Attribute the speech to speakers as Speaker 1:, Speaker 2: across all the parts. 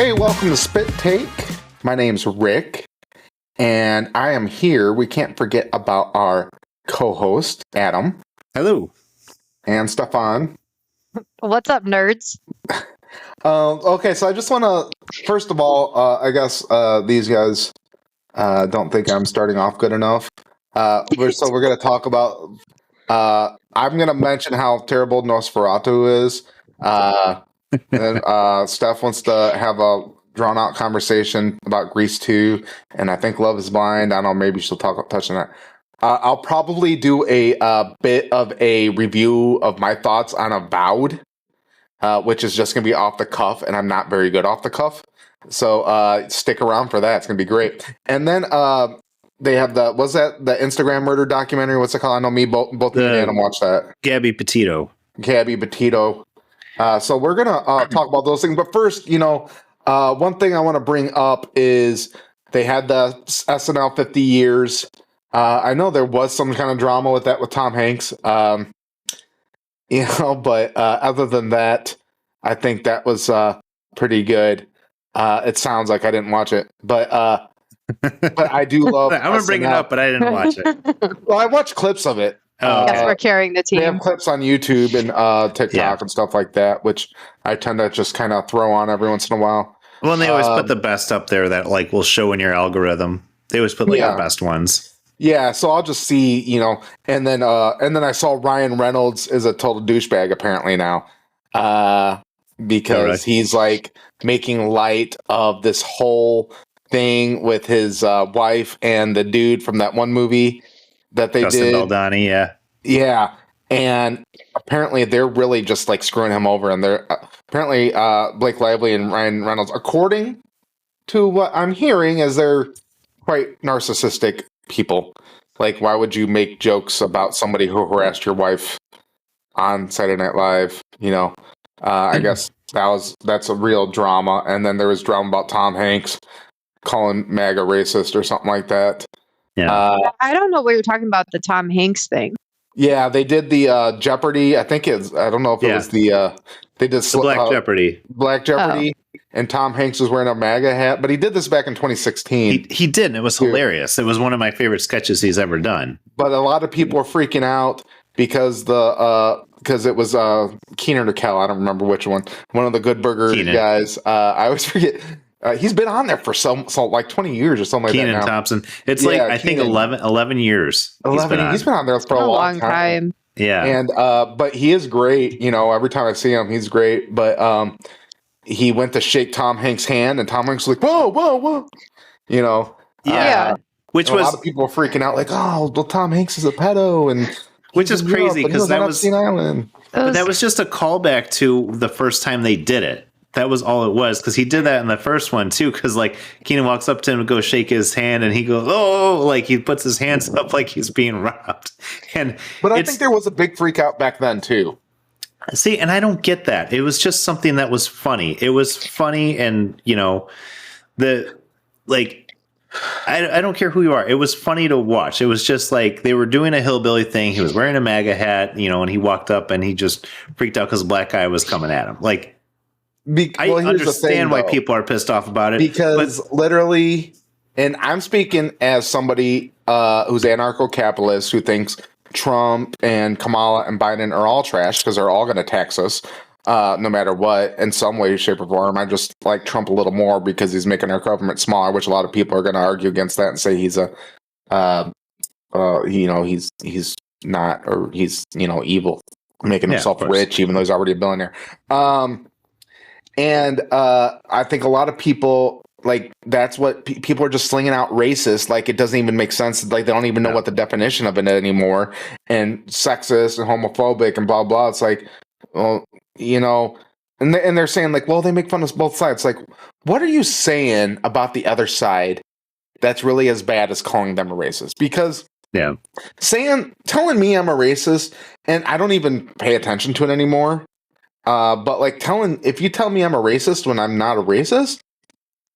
Speaker 1: Hey, welcome to Spit Take. My name's Rick, and I am here. We can't forget about our co-host, Adam.
Speaker 2: Hello.
Speaker 1: And Stefan.
Speaker 3: What's up, nerds?
Speaker 1: Okay, so I just want to, first of all, I guess these guys don't think I'm starting off good enough. We're going to talk about, I'm going to mention how terrible Nosferatu is. And Steph wants to have a drawn-out conversation about Grease 2, and I think Love is Blind. I don't know, maybe she'll touch on that. I'll probably do a bit of a review of my thoughts on Avowed, which is just going to be off the cuff, and I'm not very good off the cuff. So stick around for that. It's going to be great. And then they have the Instagram murder documentary? What's it called? I know both me and Adam watched that.
Speaker 2: Gabby Petito.
Speaker 1: So we're going to talk about those things. But first, one thing I want to bring up is they had the SNL50 years. I know there was some kind of drama with that with Tom Hanks. But other than that, I think that was pretty good. It sounds like I didn't watch it, but I do love
Speaker 2: I'm going to bring it up, but I didn't watch it.
Speaker 1: Well, I watched clips of it.
Speaker 3: Yes, we're carrying the team.
Speaker 1: They have clips on YouTube and TikTok and stuff like that, which I tend to just kind of throw on every once in a while.
Speaker 2: Well, and they always put the best up there that will show in your algorithm. They always put the best ones.
Speaker 1: Yeah, so I'll just see, and then I saw Ryan Reynolds is a total douchebag apparently now, because he's making light of this whole thing with his wife and the dude from that one movie that they
Speaker 2: Justin
Speaker 1: did.
Speaker 2: Baldoni,
Speaker 1: yeah, and apparently they're really just screwing him over, and they're apparently Blake Lively and Ryan Reynolds, according to what I'm hearing, is they're quite narcissistic people. Why would you make jokes about somebody who harassed your wife on Saturday Night Live? I guess that's a real drama. And then there was drama about Tom Hanks calling MAGA racist or something like that.
Speaker 2: Yeah.
Speaker 3: I don't know what you're talking about, the Tom Hanks thing.
Speaker 1: Yeah, they did the Jeopardy. I think I don't know if it was they did
Speaker 2: the Black Jeopardy.
Speaker 1: Black Jeopardy. And Tom Hanks was wearing a MAGA hat, but he did this back in 2016.
Speaker 2: He did, and it was hilarious. It was one of my favorite sketches he's ever done.
Speaker 1: But a lot of people were freaking out because it was Keenan or Kel. I don't remember which one. One of the Good Burger guys. I always forget. He's been on there for so 20 years or something like that.
Speaker 2: Keenan Thompson. It's I think 11 years.
Speaker 1: 11. He's been on there for a long time.
Speaker 2: Yeah.
Speaker 1: And but he is great. Every time I see him, he's great. But he went to shake Tom Hanks' hand, and Tom Hanks was like, "Whoa, whoa, whoa!"
Speaker 2: Which
Speaker 1: was a lot of people were freaking out, well, Tom Hanks is a pedo, and
Speaker 2: which is crazy because that was
Speaker 1: Island.
Speaker 2: But that was just a callback to the first time they did it. That was all it was, because he did that in the first one too. Because Keenan walks up to him to go shake his hand, and he goes, "Oh!" He puts his hands up like he's being robbed.
Speaker 1: But I think there was a big freak out back then too.
Speaker 2: See, and I don't get that. It was just something that was funny. It was funny, and I don't care who you are. It was funny to watch. It was just they were doing a hillbilly thing. He was wearing a MAGA hat, and he walked up and he just freaked out because a black guy was coming at him. I understand why people are pissed off about it.
Speaker 1: Because literally, and I'm speaking as somebody who's anarcho-capitalist who thinks Trump and Kamala and Biden are all trash because they're all going to tax us no matter what in some way, shape, or form. I just like Trump a little more because he's making our government smaller, which a lot of people are going to argue against that and say he's he's not, or he's evil, making himself rich even though he's already a billionaire. And I think a lot of people that's what people are just slinging out racist. It doesn't even make sense. They don't even know what the definition of it anymore, and sexist and homophobic and blah, blah. It's well, and they're saying well, they make fun of both sides. What are you saying about the other side that's really as bad as calling them a racist? Because telling me I'm a racist, and I don't even pay attention to it anymore. But if you tell me I'm a racist when I'm not a racist,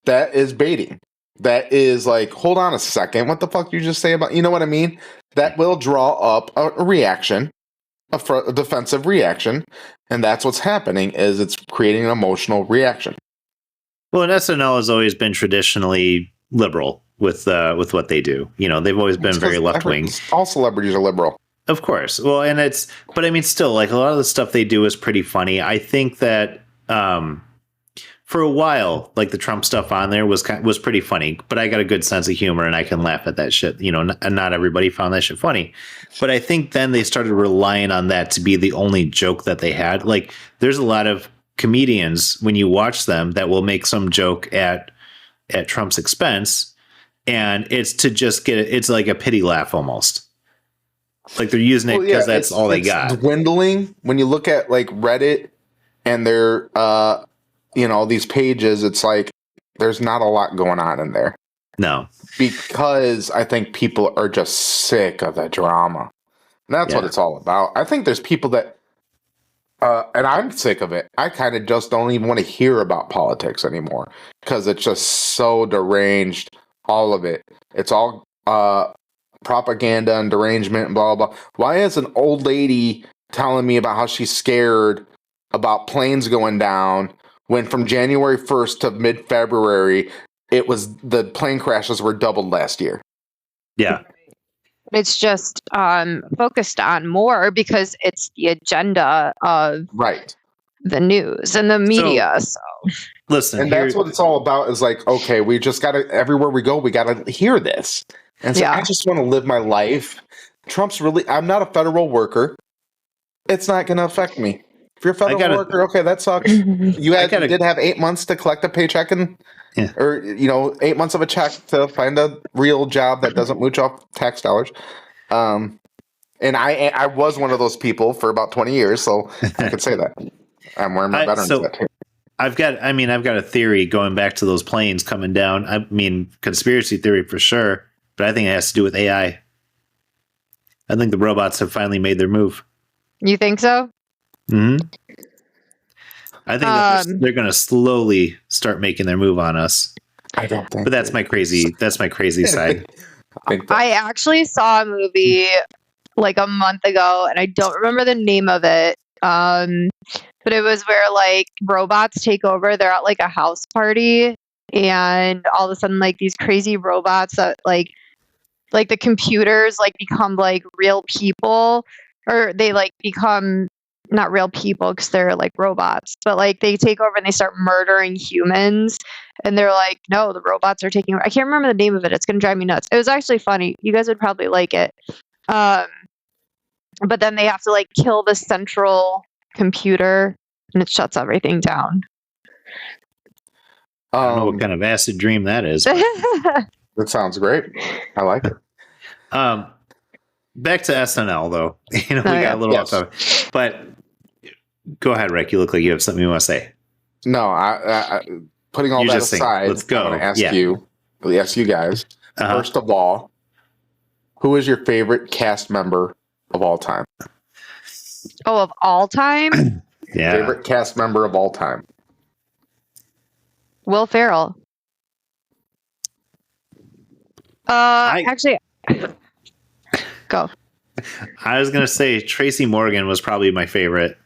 Speaker 1: that is baiting. That is hold on a second. What the fuck did you just say about, what I mean? That will draw up a reaction, a defensive reaction. And that's what's happening, is it's creating an emotional reaction.
Speaker 2: Well, and SNL has always been traditionally liberal with what they do. You know, they've always been very left wing.
Speaker 1: All celebrities are liberal.
Speaker 2: Of course. Well, and but I mean, still, like a lot of the stuff they do is pretty funny. I think that for a while, like the Trump stuff on there was pretty funny, but I got a good sense of humor and I can laugh at that shit. You know, and not everybody found that shit funny, but I think then they started relying on that to be the only joke that they had. Like, there's a lot of comedians when you watch them that will make some joke at Trump's expense, and it's to just get it. It's like a pity laugh almost. Like they're using it because that's all they got.
Speaker 1: Dwindling when you look at like Reddit and their these pages. It's like there's not a lot going on in there.
Speaker 2: No,
Speaker 1: because I think people are just sick of the drama. And that's what it's all about. I think there's people that, and I'm sick of it. I kind of just don't even want to hear about politics anymore because it's just so deranged. All of it. It's all propaganda and derangement and blah, blah, blah. Why is an old lady telling me about how she's scared about planes going down when from January 1st to mid-February, the plane crashes were doubled last year?
Speaker 2: Yeah.
Speaker 3: It's just focused on more because it's the agenda of the news and the media. So
Speaker 2: listen,
Speaker 1: and that's what it's all about. Is like, okay, we just got to, everywhere we go, we got to hear this. And so I just want to live my life. I'm not a federal worker. It's not going to affect me. If you're a federal worker, okay, that sucks. You did have 8 months to collect a paycheck or 8 months of a check to find a real job that doesn't mooch off tax dollars. And I was one of those people for about 20 years, so I could say that. I'm wearing my veterans tattoo.
Speaker 2: I've got a theory going back to those planes coming down. I mean, conspiracy theory for sure, but I think it has to do with AI. I think the robots have finally made their move.
Speaker 3: You think so?
Speaker 2: Mm-hmm. I think that they're going to slowly start making their move on us.
Speaker 1: I don't think.
Speaker 2: But that's my crazy side.
Speaker 3: I actually saw a movie like a month ago, and I don't remember the name of it. But it was where like robots take over. They're at like a house party, and all of a sudden, like these crazy robots that like the computers like become like real people, or they like become not real people because they're like robots, but like they take over and they start murdering humans. And they're like, no, the robots are taking over. I can't remember the name of it. It's going to drive me nuts. It was actually funny. You guys would probably like it. But then they have to like kill the central computer and it shuts everything down.
Speaker 2: I don't know what kind of acid dream that is.
Speaker 1: That sounds great. I like it.
Speaker 2: Back to SNL though. We got a little off topic. But go ahead, Rick. You look like you have something you want to say.
Speaker 1: No, I putting all that aside,
Speaker 2: let's go.
Speaker 1: I'm going to ask you guys. First of all, who is your favorite cast member of all time?
Speaker 3: Oh, of all time?
Speaker 2: Yeah.
Speaker 1: Favorite cast member of all time?
Speaker 3: Will Ferrell. Actually, go.
Speaker 2: I was going to say Tracy Morgan was probably my favorite.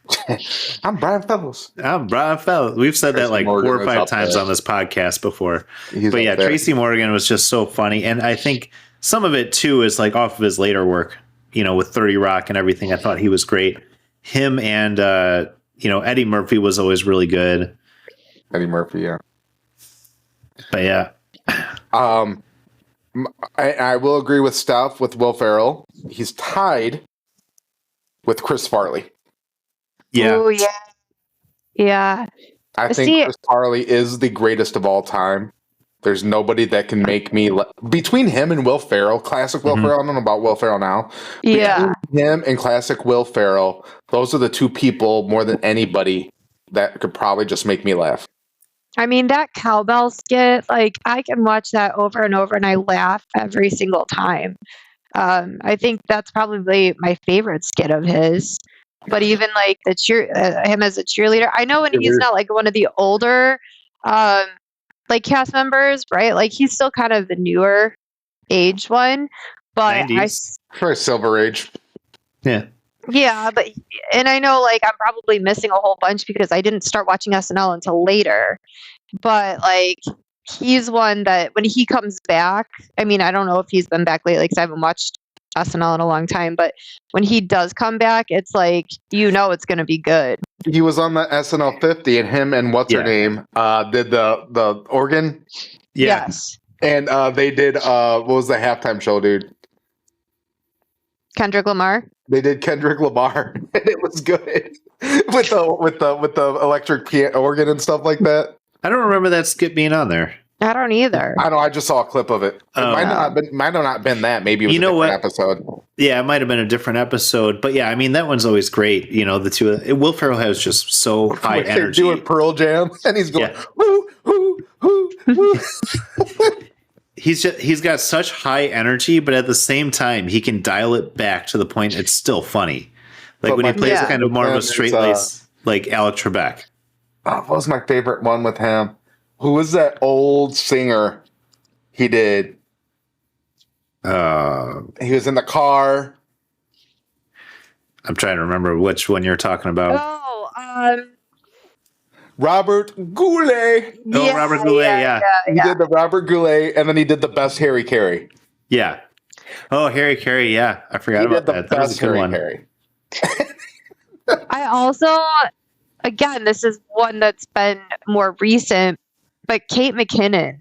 Speaker 1: I'm Brian Fellows.
Speaker 2: We've said Tracy that like Morgan 4 or 5 times on this podcast before. But yeah, Tracy Morgan was just so funny. And I think some of it too is like off of his later work, with 30 Rock and everything. I thought he was great. Him and, Eddie Murphy was always really good.
Speaker 1: Eddie Murphy, yeah.
Speaker 2: But yeah.
Speaker 1: I will agree with Stef with Will Ferrell. He's tied with Chris Farley.
Speaker 2: Yeah.
Speaker 3: Oh, yeah. Yeah.
Speaker 1: I think Chris Farley is the greatest of all time. There's nobody that can make me... Between him and Will Ferrell, classic Will Ferrell, I don't know about Will Ferrell now.
Speaker 3: Yeah.
Speaker 1: Between him and classic Will Ferrell, those are the two people more than anybody that could probably just make me laugh.
Speaker 3: I mean, that cowbell skit, like, I can watch that over and over and I laugh every single time. I think that's probably my favorite skit of his. But even like him as a cheerleader, I know when he's not like one of the older like cast members, right? Like he's still kind of the newer age one, but
Speaker 1: 90s. For Silver Age.
Speaker 2: Yeah.
Speaker 3: Yeah, and I know like I'm probably missing a whole bunch because I didn't start watching SNL until later. But like he's one that when he comes back, I mean, I don't know if he's been back lately because I haven't watched SNL in a long time, but when he does come back, it's like it's going to be good.
Speaker 1: He was on the SNL50, and him and what's her name did the organ.
Speaker 2: Yeah.
Speaker 3: Yes.
Speaker 1: And they did what was the halftime show, dude?
Speaker 3: Kendrick Lamar.
Speaker 1: They did Kendrick Lamar, and it was good with the electric piano organ and stuff like that.
Speaker 2: I don't remember that skit being on there.
Speaker 3: I don't either.
Speaker 1: I know. I just saw a clip of it. It might have not been that. Maybe it was a different episode.
Speaker 2: Yeah, it might have been a different episode. But yeah, I mean, that one's always great. The two. Will Ferrell has just so high energy.
Speaker 1: Doing Pearl Jam, and he's going, woo, woo, woo, woo.
Speaker 2: He's got such high energy, but at the same time, he can dial it back to the point it's still funny. Like when he plays kind of more of a straight lace, like Alec Trebek.
Speaker 1: What was my favorite one with him? Who was that old singer he did? He was in the car.
Speaker 2: I'm trying to remember which one you're talking about.
Speaker 1: Robert Goulet.
Speaker 2: Oh, Robert Goulet, yeah.
Speaker 1: He did the Robert Goulet, and then he did the best Harry Carey.
Speaker 2: Yeah. Oh, Harry Carey, yeah. I forgot about that. That was a good one. Harry.
Speaker 3: I also, again, this is one that's been more recent, but Kate McKinnon.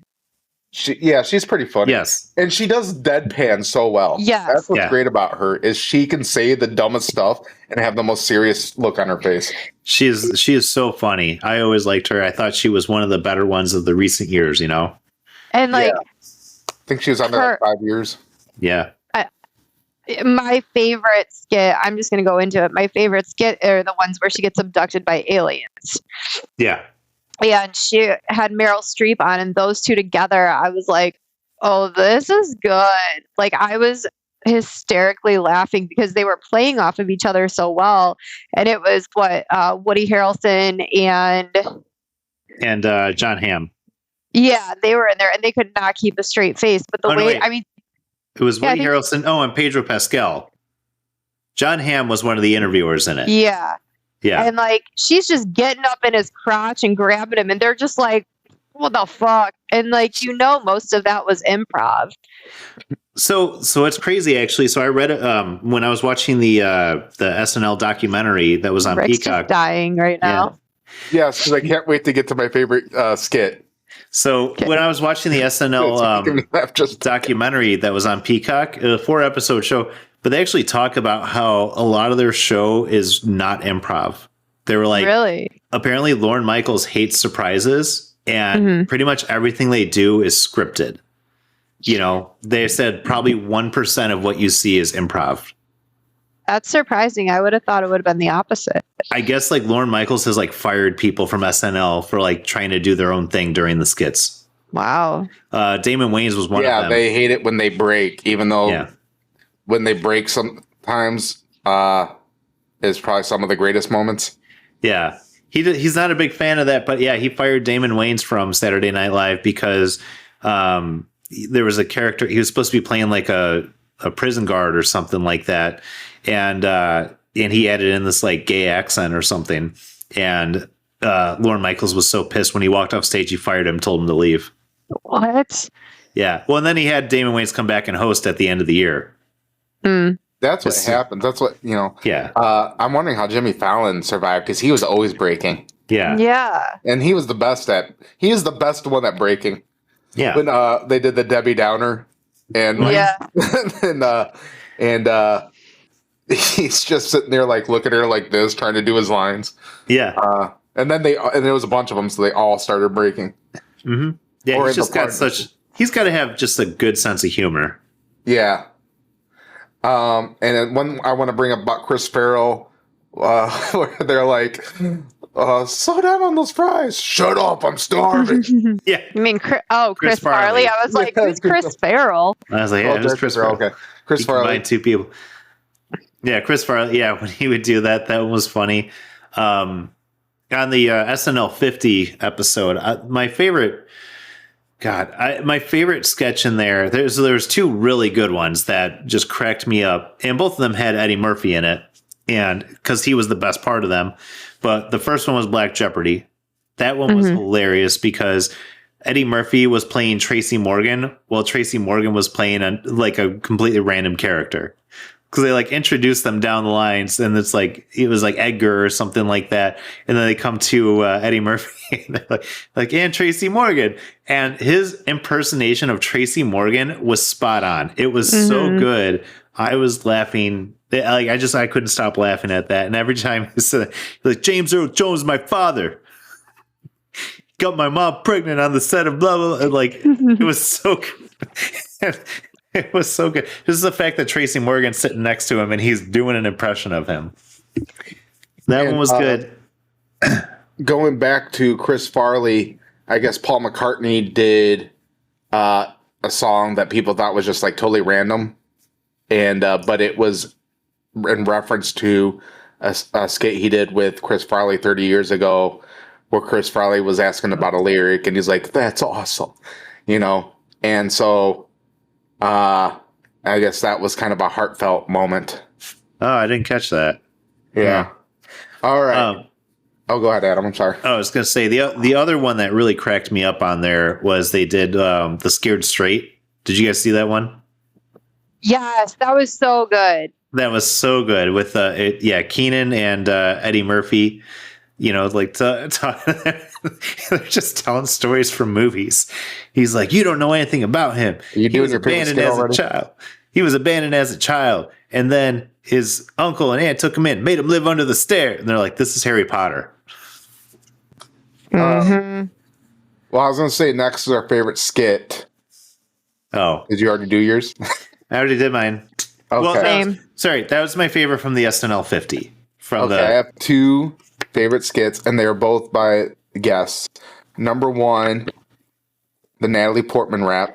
Speaker 1: She's pretty funny.
Speaker 2: Yes.
Speaker 1: And she does deadpan so well.
Speaker 3: Yes.
Speaker 1: That's what's great about her is she can say the dumbest stuff and have the most serious look on her face.
Speaker 2: She is so funny. I always liked her. I thought she was one of the better ones of the recent years,
Speaker 3: And like
Speaker 1: I think she was on there like 5 years.
Speaker 2: Yeah.
Speaker 3: My favorite skit, I'm just going to go into it. My favorite skit are the ones where she gets abducted by aliens.
Speaker 2: Yeah.
Speaker 3: Yeah, and she had Meryl Streep on, and those two together, I was like, oh, this is good. Like, I was hysterically laughing because they were playing off of each other so well. And it was Woody Harrelson and
Speaker 2: John Hamm.
Speaker 3: Yeah, they were in there, and they could not keep a straight face. But
Speaker 2: it was Woody Harrelson. Oh, and Pedro Pascal. John Hamm was one of the interviewers in it.
Speaker 3: Yeah.
Speaker 2: Yeah.
Speaker 3: And like she's just getting up in his crotch and grabbing him, and they're just like, what the fuck? And like most of that was improv.
Speaker 2: So it's crazy actually. So I read it when I was watching the SNL documentary that was on
Speaker 3: Rick's
Speaker 2: Peacock.
Speaker 3: Just dying right now.
Speaker 1: Yes, because I can't wait to get to my favorite skit.
Speaker 2: So when I was watching the SNL documentary that was on Peacock, a 4-episode show, but they actually talk about how a lot of their show is not improv. They were like,
Speaker 3: really?
Speaker 2: Apparently Lorne Michaels hates surprises, and pretty much everything they do is scripted. They said probably 1% of what you see is improv.
Speaker 3: That's surprising. I would have thought it would have been the opposite.
Speaker 2: I guess like Lorne Michaels has like fired people from SNL for like trying to do their own thing during the skits.
Speaker 3: Wow.
Speaker 2: Damon Wayans was one of them.
Speaker 1: Yeah, they hate it when they break, even though when they break sometimes is probably some of the greatest moments.
Speaker 2: Yeah. He's not a big fan of that, but yeah, he fired Damon Wayans from Saturday Night Live because there was a character, he was supposed to be playing like a prison guard or something like that. And he added in this like gay accent or something. And Lorne Michaels was so pissed when he walked off stage, he fired him, told him to leave.
Speaker 3: What?
Speaker 2: Yeah. Well, and then he had Damon Wayans come back and host at the end of the year.
Speaker 1: That's what happens. That's what,
Speaker 2: Yeah.
Speaker 1: I'm wondering how Jimmy Fallon survived because he was always breaking.
Speaker 2: Yeah.
Speaker 3: Yeah.
Speaker 1: And he was the best one at breaking.
Speaker 2: Yeah.
Speaker 1: When they did the Debbie Downer and he's just sitting there like looking at her like this, trying to do his lines.
Speaker 2: Yeah.
Speaker 1: And then there was a bunch of them, so they all started breaking.
Speaker 2: Mm-hmm. Yeah, he's got to have just a good sense of humor.
Speaker 1: Yeah. And then one I want to bring up about Chris Farrell, where they're like, slow down on those fries. Shut up, I'm starving.
Speaker 2: Yeah.
Speaker 3: You mean Chris Farley? I was like, who's Chris Farrell?
Speaker 2: I was like, yeah, who's Chris Farrell?
Speaker 1: Okay. Chris Farley.
Speaker 2: Two people. Yeah, Chris Farley. Yeah, when he would do that was funny. On the SNL50 episode, my favorite sketch in there. There's two really good ones that just cracked me up, and both of them had Eddie Murphy in it. and because he was the best part of them. But the first one was Black Jeopardy. That one was hilarious because Eddie Murphy was playing Tracy Morgan while Tracy Morgan was playing a completely random character. Because they like introduced them down the lines, and it's like it was like Edgar or something like that, and then they come to Eddie Murphy, and they're and Tracy Morgan, and his impersonation of Tracy Morgan was spot on. It was so good. I was laughing. I couldn't stop laughing at that. And every time he said, like, James Earl Jones, my father, got my mom pregnant on the set of blah blah. And it was so good. It was so good. Just the fact that Tracy Morgan's sitting next to him and he's doing an impression of him. That one was good.
Speaker 1: Going back to Chris Farley, I guess Paul McCartney did a song that people thought was just like totally random, and but it was in reference to a skit he did with Chris Farley 30 years ago, where Chris Farley was asking about a lyric, and he's like, "That's awesome," and so. I guess that was kind of a heartfelt moment.
Speaker 2: Oh, I didn't catch that.
Speaker 1: Yeah. All right. Go ahead, Adam. I'm sorry.
Speaker 2: I was going to say the other one that really cracked me up on there was they did the Scared Straight. Did you guys see that one?
Speaker 3: Yes, that was so good.
Speaker 2: That was so good with Keenan and Eddie Murphy. They're just telling stories from movies. He's like, you don't know anything about him. He was abandoned as a child. He was abandoned as a child. And then his uncle and aunt took him in, made him live under the stairs. And they're like, this is Harry Potter.
Speaker 1: Well, I was going to say next is our favorite skit.
Speaker 2: Oh.
Speaker 1: Did you already do yours?
Speaker 2: I already did mine.
Speaker 1: Okay.
Speaker 2: Well, that was my favorite from the SNL50.
Speaker 1: I have two favorite skits, and they're both by guests. Number one, the Natalie Portman rap.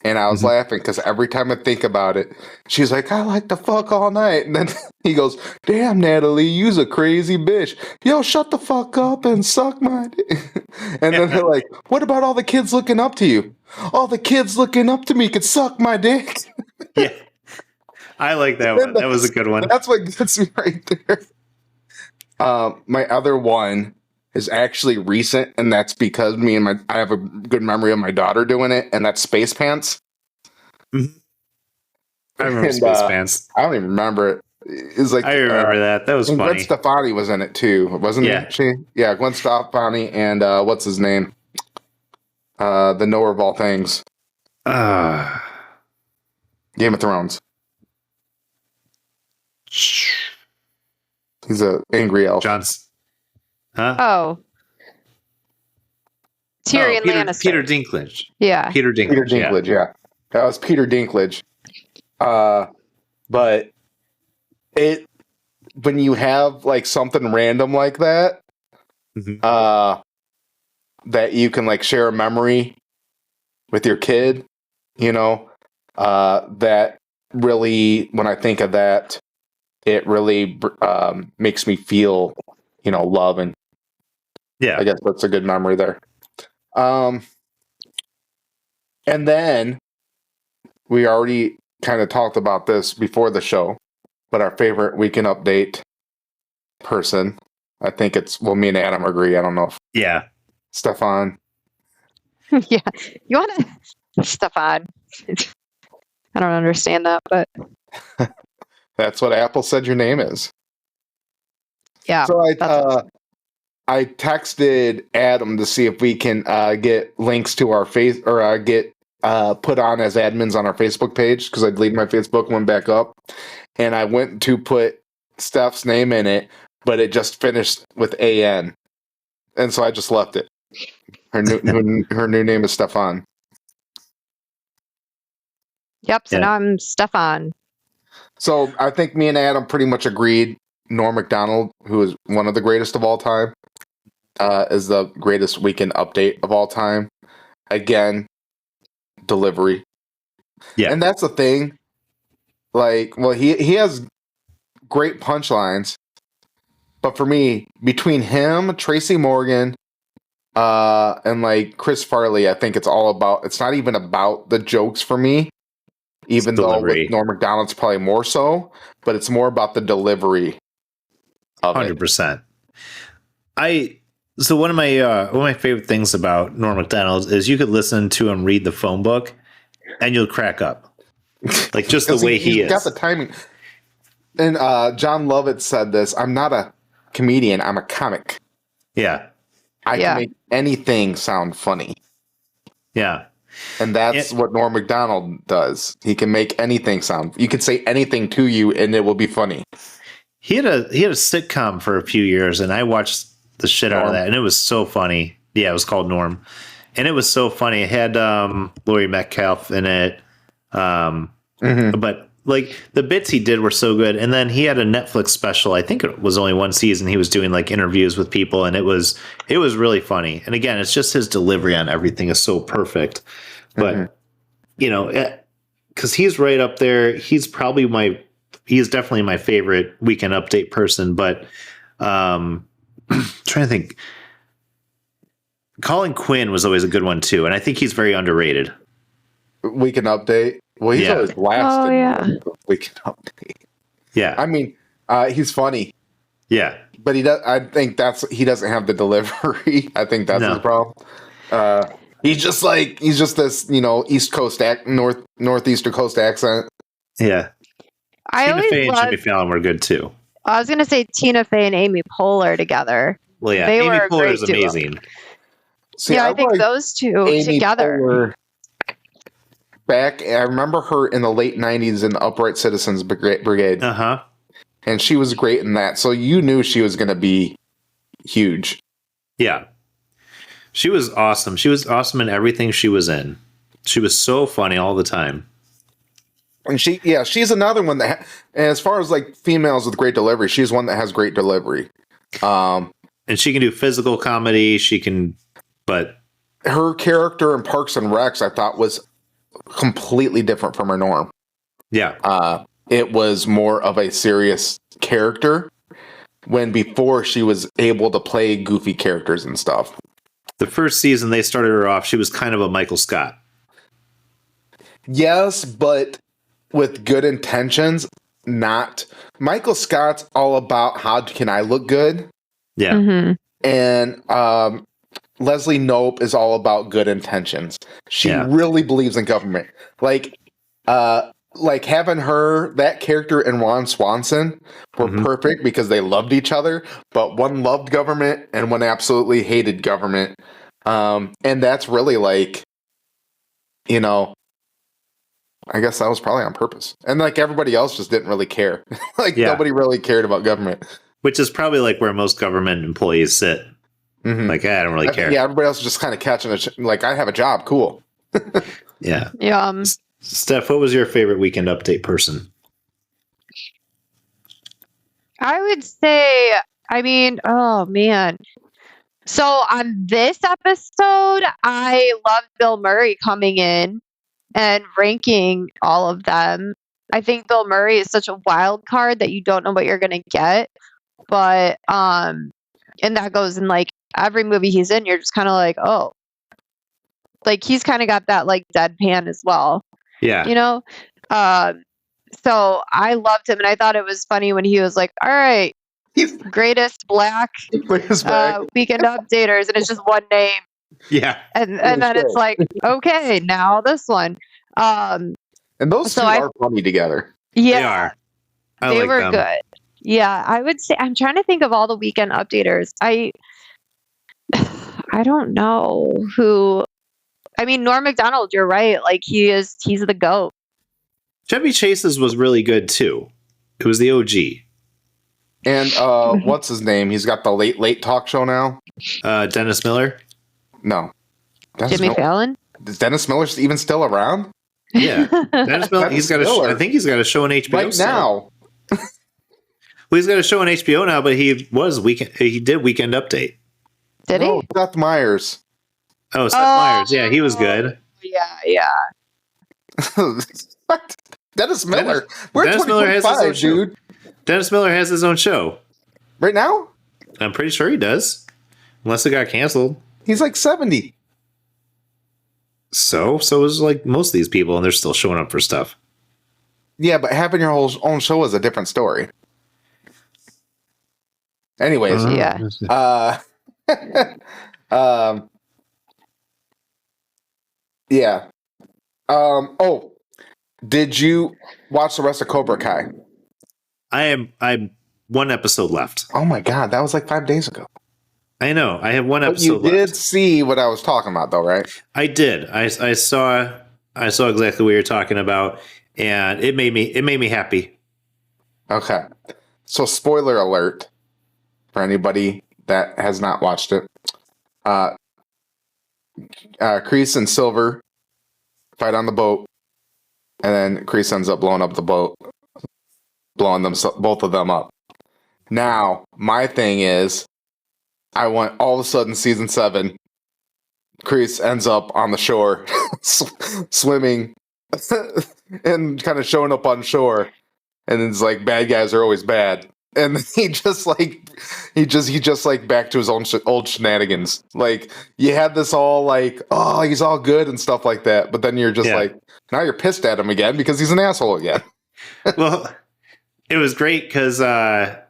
Speaker 1: And I was laughing because every time I think about it, she's like, I like to fuck all night. And then he goes, damn, Natalie, you's a crazy bitch. Yo, shut the fuck up and suck my dick. And then they're like, what about all the kids looking up to you? All the kids looking up to me could suck my dick.
Speaker 2: Yeah. I like that one. That was a good one.
Speaker 1: That's what gets me right there. My other one is actually recent, and that's because I have a good memory of my daughter doing it, and that's Space Pants.
Speaker 2: Mm-hmm. I remember Space Pants.
Speaker 1: I don't even remember it. It's like
Speaker 2: I remember that. That was funny.
Speaker 1: Gwen Stefani was in it too, wasn't she? Yeah, Gwen Stefani and what's his name? The knower of all things. Game of Thrones. He's an angry elf.
Speaker 2: Johnson. Huh?
Speaker 3: Oh. Tyrion Lannister.
Speaker 2: Peter Dinklage.
Speaker 3: Yeah.
Speaker 2: Peter Dinklage,
Speaker 1: yeah. That was Peter Dinklage. But when you have like something random like that, that you can like share a memory with your kid, that really, when I think of that, it really makes me feel, love, and I guess that's a good memory there. And then we already kind of talked about this before the show, but our favorite weekend update person, I think me and Adam agree. I don't know if Stefan.
Speaker 3: Yeah, you want to Stefan? I don't understand that, but
Speaker 1: that's what Apple said your name is.
Speaker 3: Yeah.
Speaker 1: So I texted Adam to see if we can get links to our face or get put on as admins on our Facebook page, because I deleted my Facebook, went back up, and I went to put Steph's name in it, but it just finished with AN, and so I just left it. Her new name is Stefan.
Speaker 3: Yep. So now I'm Stefan.
Speaker 1: So I think me and Adam pretty much agreed. Norm Macdonald, who is one of the greatest of all time, is the greatest weekend update of all time. Again, delivery. Yeah. And that's the thing. Like, well, he has great punchlines, but for me, between him, Tracy Morgan, and like Chris Farley, I think it's not even about the jokes for me. even though
Speaker 2: delivery.
Speaker 1: with Norm Macdonald's probably more so, but it's more about the delivery of
Speaker 2: 100%. So one of my favorite things about Norm Macdonald is you could listen to him read the phone book and you'll crack up. Like just the way he is.
Speaker 1: Got the timing. And John Lovett said this, I'm not a comedian, I'm a comic.
Speaker 2: Yeah.
Speaker 1: I can make anything sound funny. Yeah. And that's what Norm Macdonald does. He can make anything sound. You can say anything to you and it will be funny. He had a
Speaker 2: sitcom for a few years and I watched the shit out of that, and it was so funny. Yeah, it was called Norm, and it was so funny. It had Laurie Metcalf in it, but like the bits he did were so good. And then he had a Netflix special. I think it was only one season. He was doing like interviews with people, and it was really funny. And again, it's just his delivery on everything is so perfect. But you know, because he's right up there. He's definitely my favorite Weekend Update person. But trying to think, Colin Quinn was always a good one too, and I think he's very underrated.
Speaker 1: Weekend Update. Well, he's always last. Oh yeah. Weekend Update. Yeah, I mean, he's funny. Yeah, but he does. I think he doesn't have the delivery. I think that's his problem. He's just this, East Coast northeastern coast accent. Yeah.
Speaker 2: Tina Fey and Jimmy Fallon were good too.
Speaker 3: I was going to say Tina Fey and Amy Poehler together.
Speaker 2: Well, yeah, Amy Poehler is amazing.
Speaker 3: See, I think those two Amy together. Poehler,
Speaker 1: I remember her in the late 90s in the Upright Citizens Brigade. Uh-huh. And she was great in that. So you knew she was going to be huge.
Speaker 2: Yeah. She was awesome. She was awesome in everything she was in. She was so funny all the time.
Speaker 1: And she's another one that, as far as like females with great delivery, she's one that has great delivery.
Speaker 2: And she can do physical comedy. But
Speaker 1: her character in Parks and Recs, I thought, was completely different from her norm. Yeah. It was more of a serious character when before she was able to play goofy characters and stuff.
Speaker 2: The first season they started her off, she was kind of a Michael Scott.
Speaker 1: Yes, but with good intentions, not. Michael Scott's all about how can I look good? Yeah. Mm-hmm. And Leslie Knope is all about good intentions. She really believes in government. Like having her, that character and Ron Swanson were perfect because they loved each other, but one loved government and one absolutely hated government. And that's really I guess that was probably on purpose. And everybody else just didn't really care. Nobody really cared about government.
Speaker 2: Which is probably where most government employees sit. Mm-hmm. I don't really care.
Speaker 1: Yeah, everybody else is just kind of catching I have a job, cool.
Speaker 2: Yeah. Yeah. Steph, what was your favorite Weekend Update person?
Speaker 3: I would say, oh man. So on this episode, I loved Bill Murray coming in and ranking all of them. I think Bill Murray is such a wild card that you don't know what you're going to get. But, and that goes in every movie he's in, you're just kind of oh. He's kind of got that deadpan as well. Yeah. So I loved him, and I thought it was funny when he was all right, greatest black Weekend Updaters, and it's just one name. Yeah. And then it's okay, now this one.
Speaker 1: And those two are funny together.
Speaker 3: Yeah.
Speaker 2: They are.
Speaker 3: They were good. Yeah, I would say I'm trying to think of all the Weekend Updaters. I don't know who. Norm Macdonald, you're right. He's the GOAT.
Speaker 2: Chevy Chase's was really good too. It was the OG.
Speaker 1: And what's his name? He's got the late talk show now.
Speaker 2: Dennis Miller?
Speaker 1: No.
Speaker 3: Jimmy Fallon?
Speaker 1: Is Dennis Miller even still around?
Speaker 2: Yeah. Dennis Miller. I think he's got a show on HBO
Speaker 1: right now.
Speaker 2: Well, he's got a show on HBO now, but he did Weekend Update.
Speaker 3: Did he?
Speaker 1: Seth Meyers.
Speaker 2: Oh, Seth Meyers. Yeah, he was good.
Speaker 3: Yeah.
Speaker 1: What? Dennis Miller.
Speaker 2: Dennis Miller has his own show. Dennis Miller has his own show.
Speaker 1: Right now?
Speaker 2: I'm pretty sure he does. Unless it got canceled.
Speaker 1: He's 70.
Speaker 2: So is most of these people, and they're still showing up for stuff.
Speaker 1: Yeah, but having your whole own show is a different story. Anyways,
Speaker 3: Yeah.
Speaker 1: Yeah. Oh, did you watch the rest of Cobra Kai?
Speaker 2: I'm one episode left.
Speaker 1: Oh my God, that was like 5 days ago.
Speaker 2: I know. I have one
Speaker 1: But you
Speaker 2: episode
Speaker 1: did
Speaker 2: left.
Speaker 1: see what I was talking about, though, right?
Speaker 2: I did. I saw exactly what you're talking about, and it made me happy.
Speaker 1: Okay. So, spoiler alert for anybody that has not watched it. Kreese and Silver fight on the boat, and then Kreese ends up blowing up the boat, blowing them both of them up. Now, my thing is, I want all of a sudden season 7, Kreese ends up on the shore, swimming, and kind of showing up on shore, and it's like bad guys are always bad, and he just back to his own old shenanigans. Like you had this all like, oh, he's all good and stuff like that, but then you're just like, now you're pissed at him again because he's an asshole again.
Speaker 2: Well, it was great because yeah,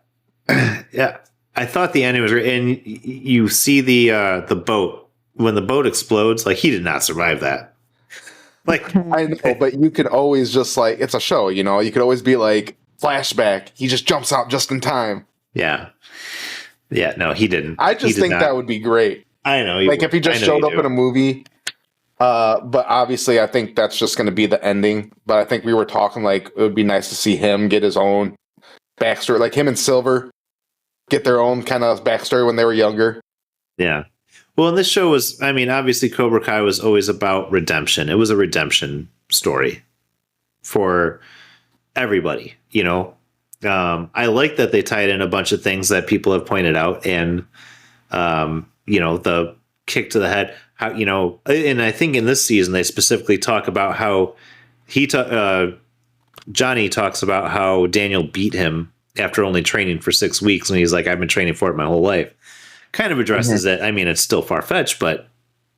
Speaker 2: I thought the ending was great, and you see the boat when the boat explodes. Like he did not survive that. Like
Speaker 1: I know, but you could always just like, it's a show, you know. You could always be like, flashback. He just jumps out just in time.
Speaker 2: Yeah. No, he didn't.
Speaker 1: I just think that would be great.
Speaker 2: I know.
Speaker 1: Like if he just showed up in a movie. But obviously, I think that's just going to be the ending. But I think we were talking like it would be nice to see him get his own backstory, like him and Silver get their own kind of backstory when they were younger.
Speaker 2: Yeah. Well, and this show was, I mean, obviously Cobra Kai was always about redemption. It was a redemption story for everybody, you know. I like that they tied in a bunch of things that people have pointed out, and you know, the kick to the head, how, you know, and I think in this season they specifically talk about how Johnny talks about how Daniel beat him after only training for 6 weeks, and he's like, I've been training for it my whole life. Kind of addresses it. I mean, it's still far-fetched, but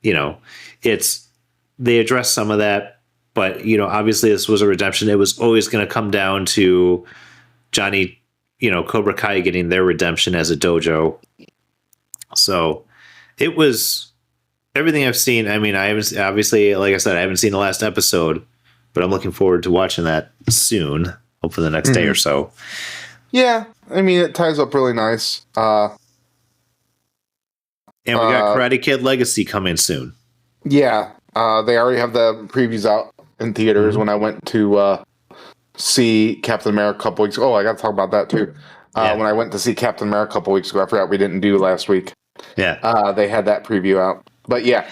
Speaker 2: you know, they address some of that. But you know, obviously this was a redemption. It was always going to come down to Johnny, you know, Cobra Kai getting their redemption as a dojo. So it was everything I've seen. I mean, I haven't, obviously, like I said, I haven't seen the last episode, but I'm looking forward to watching that soon. Hopefully the next day or so.
Speaker 1: Yeah, I mean, it ties up really nice.
Speaker 2: And we got Karate Kid Legacy coming soon.
Speaker 1: Yeah, they already have the previews out in theaters. When I went to see Captain America a couple weeks ago. Oh, I got to talk about that too. When I went to see Captain America a couple weeks ago, I forgot we didn't do last week.
Speaker 2: Yeah.
Speaker 1: They had that preview out. But yeah,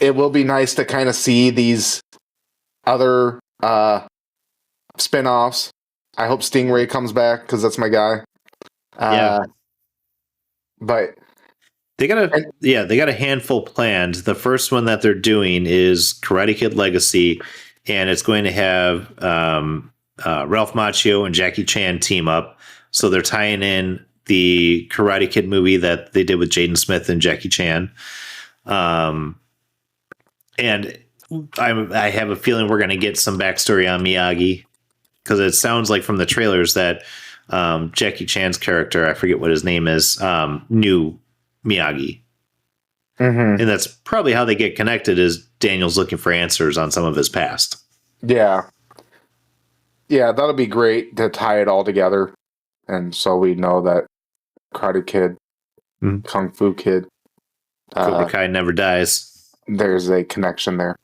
Speaker 1: it will be nice to kind of see these other spin-offs. I hope Stingray comes back because that's my guy. But
Speaker 2: they got a handful planned. The first one that they're doing is Karate Kid Legacy, and it's going to have Ralph Macchio and Jackie Chan team up. So they're tying in the Karate Kid movie that they did with Jaden Smith and Jackie Chan. And I have a feeling we're going to get some backstory on Miyagi, because it sounds like from the trailers that Jackie Chan's character, I forget what his name is, knew Miyagi. And that's probably how they get connected, is Daniel's looking for answers on some of his past.
Speaker 1: Yeah, that'll be great to tie it all together. And so we know that Karate Kid, Kung Fu Kid,
Speaker 2: Cobra Kai never dies.
Speaker 1: There's a connection there.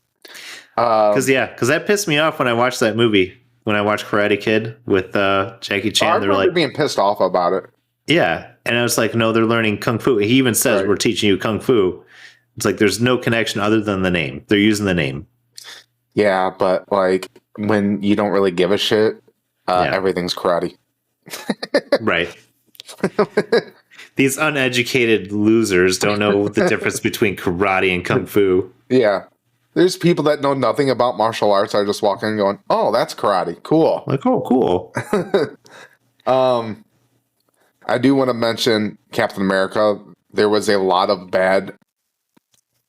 Speaker 2: Because that pissed me off when I watched that movie. When I watched Karate Kid with Jackie Chan,
Speaker 1: they were like being pissed off about it.
Speaker 2: Yeah, and I was like, no, they're learning Kung Fu. He even says, we're teaching you Kung Fu. It's like there's no connection other than the name. They're using the name.
Speaker 1: Yeah, but like when you don't really give a shit, everything's karate.
Speaker 2: Right. These uneducated losers don't know the difference between karate and Kung Fu.
Speaker 1: Yeah. There's people that know nothing about martial arts are just walking and going, oh, that's karate. Cool.
Speaker 2: Like, oh, cool.
Speaker 1: I do want to mention Captain America. There was a lot of bad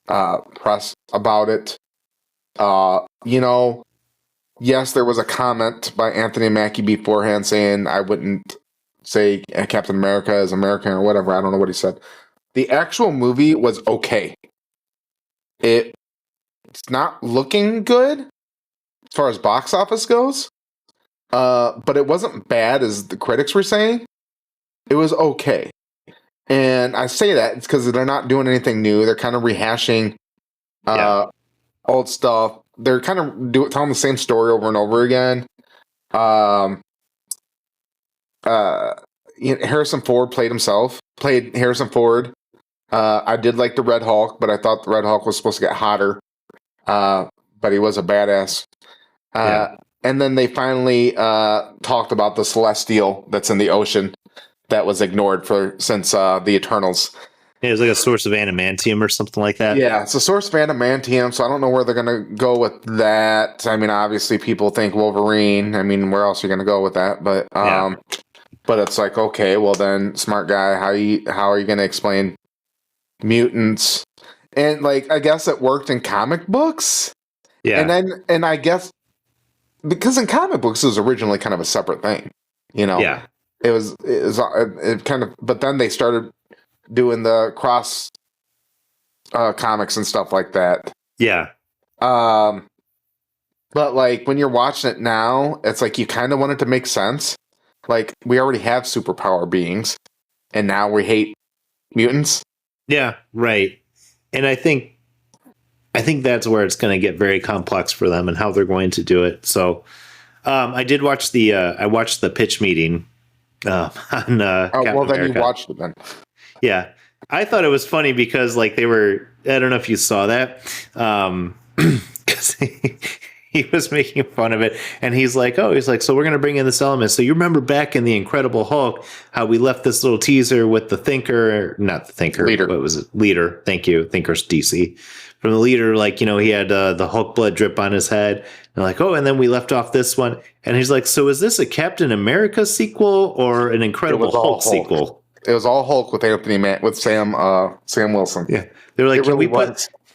Speaker 1: press about it. You know, yes, there was a comment by Anthony Mackie beforehand saying I wouldn't say Captain America is American or whatever. I don't know what he said. The actual movie was okay. It's not looking good as far as box office goes, but it wasn't bad as the critics were saying. It was okay. And I say that it's because they're not doing anything new. They're kind of rehashing old stuff. They're kind of telling the same story over and over again. Harrison Ford played Harrison Ford. I did like the Red Hulk, but I thought the Red Hulk was supposed to get hotter. But he was a badass. And then they finally talked about the Celestial that's in the ocean that was ignored since the Eternals.
Speaker 2: Yeah, it was like a source of adamantium or something like that.
Speaker 1: Yeah, it's a source of adamantium, so I don't know where they're going to go with that. I mean, obviously, people think Wolverine. I mean, where else are you going to go with that? But but it's like, okay, well then, smart guy, how are you going to explain mutants? And like, I guess it worked in comic books. Yeah, and I guess because in comic books it was originally kind of a separate thing, you know.
Speaker 2: Yeah,
Speaker 1: it kind of, but then they started doing the cross comics and stuff like that.
Speaker 2: Yeah.
Speaker 1: But like when you're watching it now, it's like you kind of want it to make sense. Like we already have superpower beings, and now we hate mutants.
Speaker 2: Yeah, right. And I think that's where it's going to get very complex for them and how they're going to do it. So I did watch I watched the pitch meeting on Captain
Speaker 1: well, then
Speaker 2: America.
Speaker 1: You watched it then.
Speaker 2: Yeah. I thought it was funny because like they were, I don't know if you saw that. Because he was making fun of it, and he's like, so we're going to bring in this element. So you remember back in the Incredible Hulk, how we left this little teaser with the Leader. What was it? Leader. Thank you. Thinker's DC. From the Leader, like, you know, he had the Hulk blood drip on his head. And like, and then we left off this one. And he's like, so is this a Captain America sequel or an Incredible Hulk sequel?
Speaker 1: It was all Hulk with Sam Wilson.
Speaker 2: Yeah. They were like,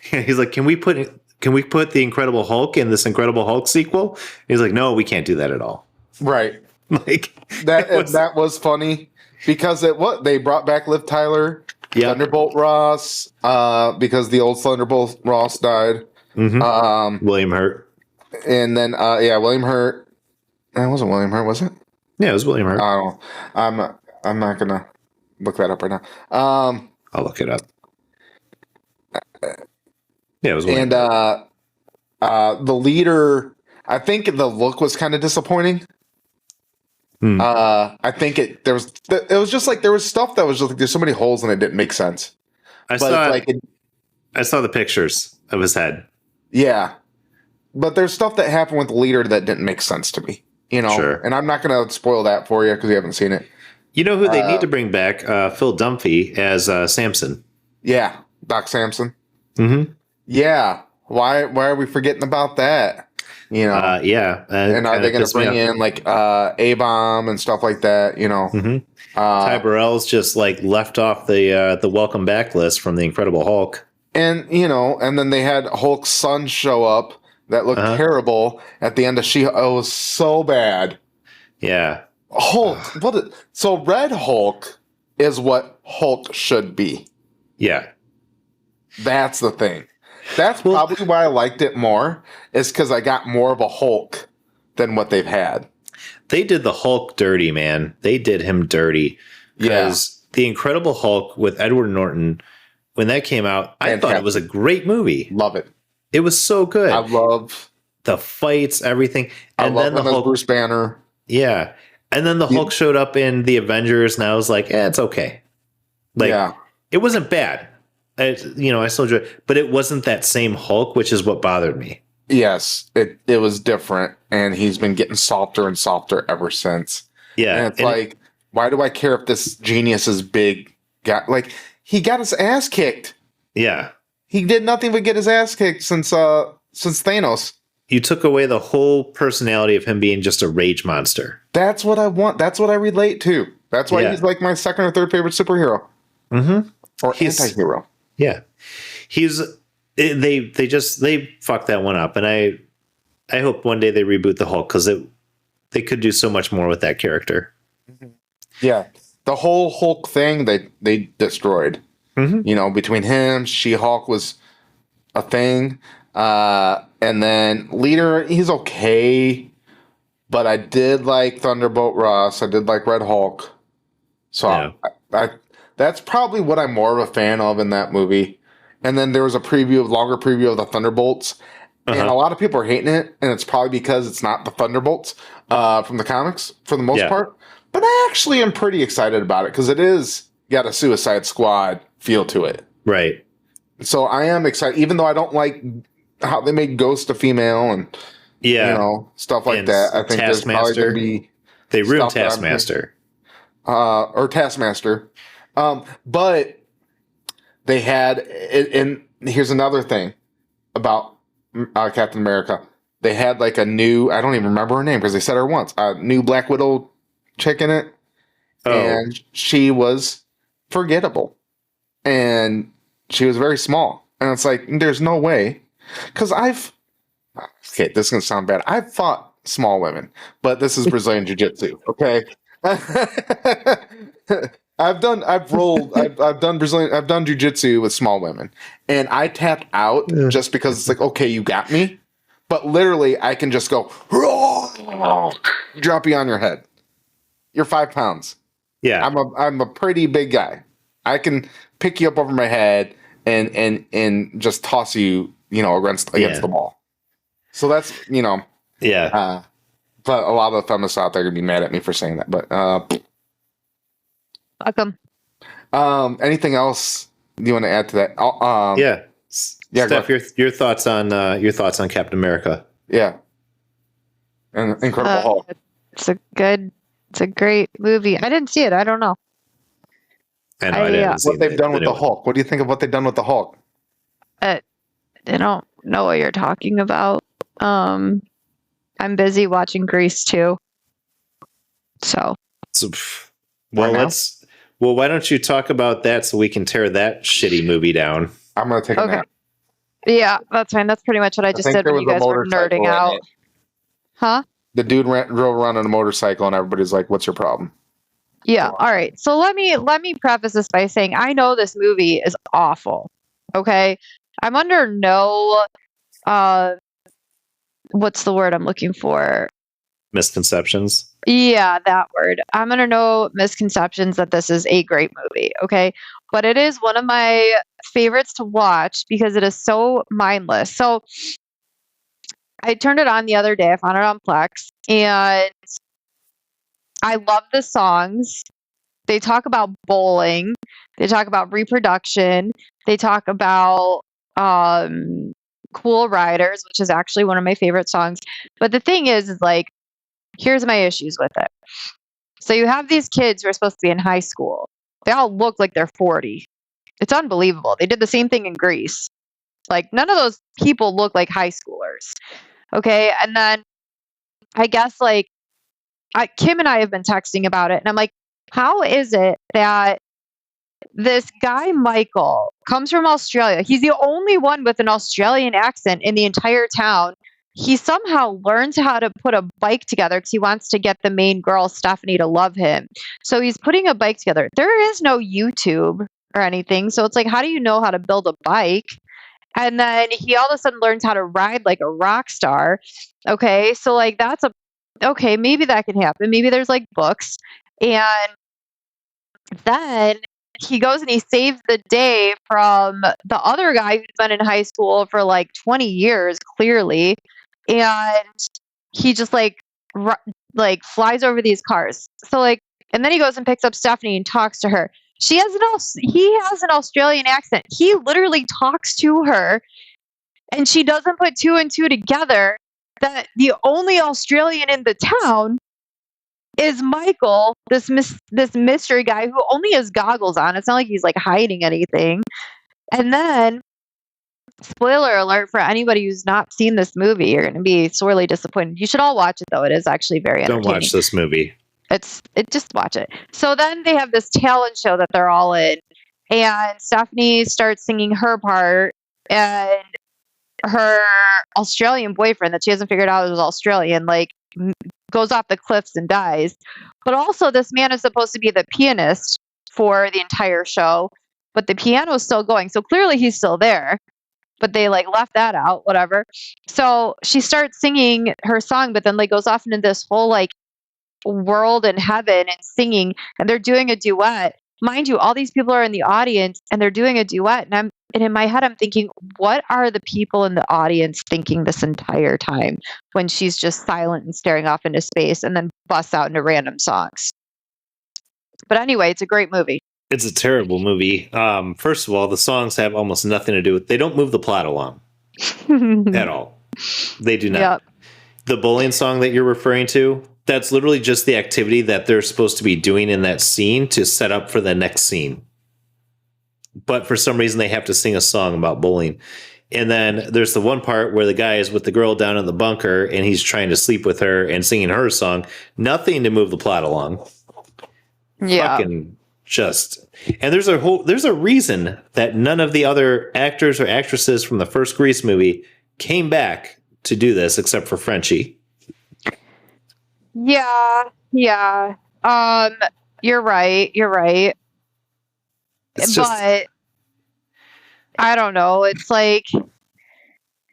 Speaker 2: he's like, can we put the Incredible Hulk in this Incredible Hulk sequel? He's like, no, we can't do that at all.
Speaker 1: Right.
Speaker 2: Like
Speaker 1: that was funny because they brought back Liv Tyler, Thunderbolt Ross, because the old Thunderbolt Ross died.
Speaker 2: Mm-hmm. William Hurt.
Speaker 1: And then William Hurt. It wasn't William Hurt, was it?
Speaker 2: Yeah, it was William Hurt.
Speaker 1: I don't know. I'm not gonna look that up right now.
Speaker 2: I'll look it up. Yeah, it was William.
Speaker 1: And the Leader, I think the look was kind of disappointing. I think it was just like there was stuff that was just like there's so many holes and it didn't make sense.
Speaker 2: I saw the pictures of his head.
Speaker 1: Yeah, but there's stuff that happened with the Leader that didn't make sense to me. You know,
Speaker 2: sure.
Speaker 1: And I'm not going to spoil that for you because you haven't seen it.
Speaker 2: You know who they need to bring back? Phil Dunphy as Samson.
Speaker 1: Yeah, Doc Samson.
Speaker 2: Mm-hmm.
Speaker 1: Yeah. Why are we forgetting about that? You know.
Speaker 2: And
Speaker 1: are they going to bring in like A-Bomb and stuff like that? You know.
Speaker 2: Mm-hmm. Ty Burrell's just like left off the welcome back list from the Incredible Hulk.
Speaker 1: And you know, and then they had Hulk's son show up that looked terrible at the end of She. Oh, it was so bad.
Speaker 2: Yeah.
Speaker 1: Hulk. So Red Hulk is what Hulk should be.
Speaker 2: Yeah.
Speaker 1: That's the thing. That's probably why I liked it more, is because I got more of a Hulk than what they've had.
Speaker 2: They did the Hulk dirty, man. They did him dirty. Because the Incredible Hulk with Edward Norton, when that came out, I thought it was a great movie.
Speaker 1: Love it.
Speaker 2: It was so good.
Speaker 1: I love
Speaker 2: the fights, everything. And
Speaker 1: then the Hulk, Bruce Banner.
Speaker 2: Yeah. And then the Hulk showed up in the Avengers, and I was like, it's okay. Like, it wasn't bad. I still enjoy it, but it wasn't that same Hulk, which is what bothered me.
Speaker 1: Yes, it was different, and he's been getting softer and softer ever since.
Speaker 2: Yeah.
Speaker 1: And it's why do I care if this genius is big? He got his ass kicked.
Speaker 2: Yeah.
Speaker 1: He did nothing but get his ass kicked since Thanos.
Speaker 2: You took away the whole personality of him being just a rage monster.
Speaker 1: That's what I want. That's what I relate to. That's why he's like my second or third favorite superhero.
Speaker 2: Mm-hmm.
Speaker 1: Or anti-hero.
Speaker 2: Yeah. They fucked that one up. And I hope one day they reboot the Hulk because they could do so much more with that character.
Speaker 1: Yeah, the whole Hulk thing they destroyed.
Speaker 2: Mm-hmm.
Speaker 1: Between him, She-Hulk was a thing, and then Leader, he's okay, but I did like Thunderbolt Ross. I did like Red Hulk, so
Speaker 2: Yeah.
Speaker 1: I that's probably what I'm more of a fan of in that movie. And then there was a longer preview of the Thunderbolts, and a lot of people are hating it, and it's probably because it's not the Thunderbolts from the comics for the most part. But I actually am pretty excited about it because it is got a Suicide Squad feel to it.
Speaker 2: Right.
Speaker 1: So I am excited, even though I don't like how they made Ghost a female and stuff like that. I think there's probably going to be
Speaker 2: they ruined Taskmaster
Speaker 1: or Taskmaster, but they had and here's another thing about Captain America. They had like a new, I don't even remember her name because they said her once, a new Black Widow chick in it, and she was forgettable, and she was very small, and it's like there's no way, because this is gonna sound bad. I've fought small women, but this is Brazilian Jiu-Jitsu, okay? I've done Jiu-Jitsu with small women, and I tapped out just because it's like, okay, you got me, but literally I can just go drop you on your head. You're 5 pounds.
Speaker 2: Yeah,
Speaker 1: I'm a pretty big guy. I can pick you up over my head and just toss you, against the wall. So that's
Speaker 2: yeah.
Speaker 1: But a lot of the feminists out there are gonna be mad at me for saying that. But
Speaker 3: welcome.
Speaker 1: Anything else you want to add to that?
Speaker 2: Yeah, Steph, your thoughts on Captain America?
Speaker 1: Yeah, and Incredible Hulk.
Speaker 3: It's a great movie. I didn't see it. I don't know.
Speaker 2: I didn't see
Speaker 1: what they've done with the Hulk. What do you think of what they've done with the Hulk?
Speaker 3: I don't know what you're talking about. I'm busy watching Grease too. So
Speaker 2: why don't you talk about that so we can tear that shitty movie down?
Speaker 1: I'm gonna take a nap.
Speaker 3: Yeah, that's fine. That's pretty much what I just said when you guys were nerding out. Huh?
Speaker 1: The dude drove around on a motorcycle, and everybody's like, "What's your problem?"
Speaker 3: Yeah. All right. So let me preface this by saying I know this movie is awful. Okay, I'm under no what's the word I'm looking for?
Speaker 2: Misconceptions.
Speaker 3: Yeah, that word. I'm under no misconceptions that this is a great movie. Okay, but it is one of my favorites to watch because it is so mindless. So I turned it on the other day. I found it on Plex, and I love the songs. They talk about bowling. They talk about reproduction. They talk about Cool Riders, which is actually one of my favorite songs. But the thing is like, here's my issues with it. So you have these kids who are supposed to be in high school. They all look like they're 40. It's unbelievable. They did the same thing in Greece. Like, none of those people look like high schoolers. Okay. And then I guess like Kim and I have been texting about it, and I'm like, how is it that this guy, Michael, comes from Australia? He's the only one with an Australian accent in the entire town. He somehow learns how to put a bike together because he wants to get the main girl, Stephanie, to love him. So he's putting a bike together. There is no YouTube or anything. So it's like, how do you know how to build a bike? And then he all of a sudden learns how to ride like a rock star. Okay. So like, okay, maybe that can happen. Maybe there's like books. And then he goes and he saves the day from the other guy who's been in high school for like 20 years, clearly. And he just like flies over these cars. So like, and then he goes and picks up Stephanie and talks to her. He has an Australian accent. He literally talks to her, and she doesn't put two and two together that the only Australian in the town is Michael, this mystery guy who only has goggles on. It's not like he's like hiding anything. And then, spoiler alert for anybody who's not seen this movie, you're going to be sorely disappointed. You should all watch it though. It is actually very entertaining.
Speaker 2: Don't watch this movie.
Speaker 3: Just watch it. So then they have this talent show that they're all in, and Stephanie starts singing her part, and her Australian boyfriend that she hasn't figured out is Australian, like goes off the cliffs and dies. But also this man is supposed to be the pianist for the entire show, but the piano is still going. So clearly he's still there, but they like left that out, whatever. So she starts singing her song, but then like goes off into this whole like world in heaven and singing, and they're doing a duet. Mind you, all these people are in the audience and they're doing a duet, and in my head I'm thinking, what are the people in the audience thinking this entire time when she's just silent and staring off into space and then busts out into random songs. But anyway, it's a great movie.
Speaker 2: It's a terrible movie. First of all, the songs have almost nothing to do with. They don't move the plot along at all. They do not.
Speaker 3: Yep.
Speaker 2: The bowling song that you're referring to, that's literally just the activity that they're supposed to be doing in that scene to set up for the next scene. But for some reason, they have to sing a song about bowling. And then there's the one part where the guy is with the girl down in the bunker and he's trying to sleep with her and singing her a song. Nothing to move the plot along.
Speaker 3: Yeah.
Speaker 2: Fucking just. And there's a reason that none of the other actors or actresses from the first Grease movie came back to do this except for Frenchie.
Speaker 3: Yeah. You're right.
Speaker 2: It's just,
Speaker 3: But I don't know. It's like,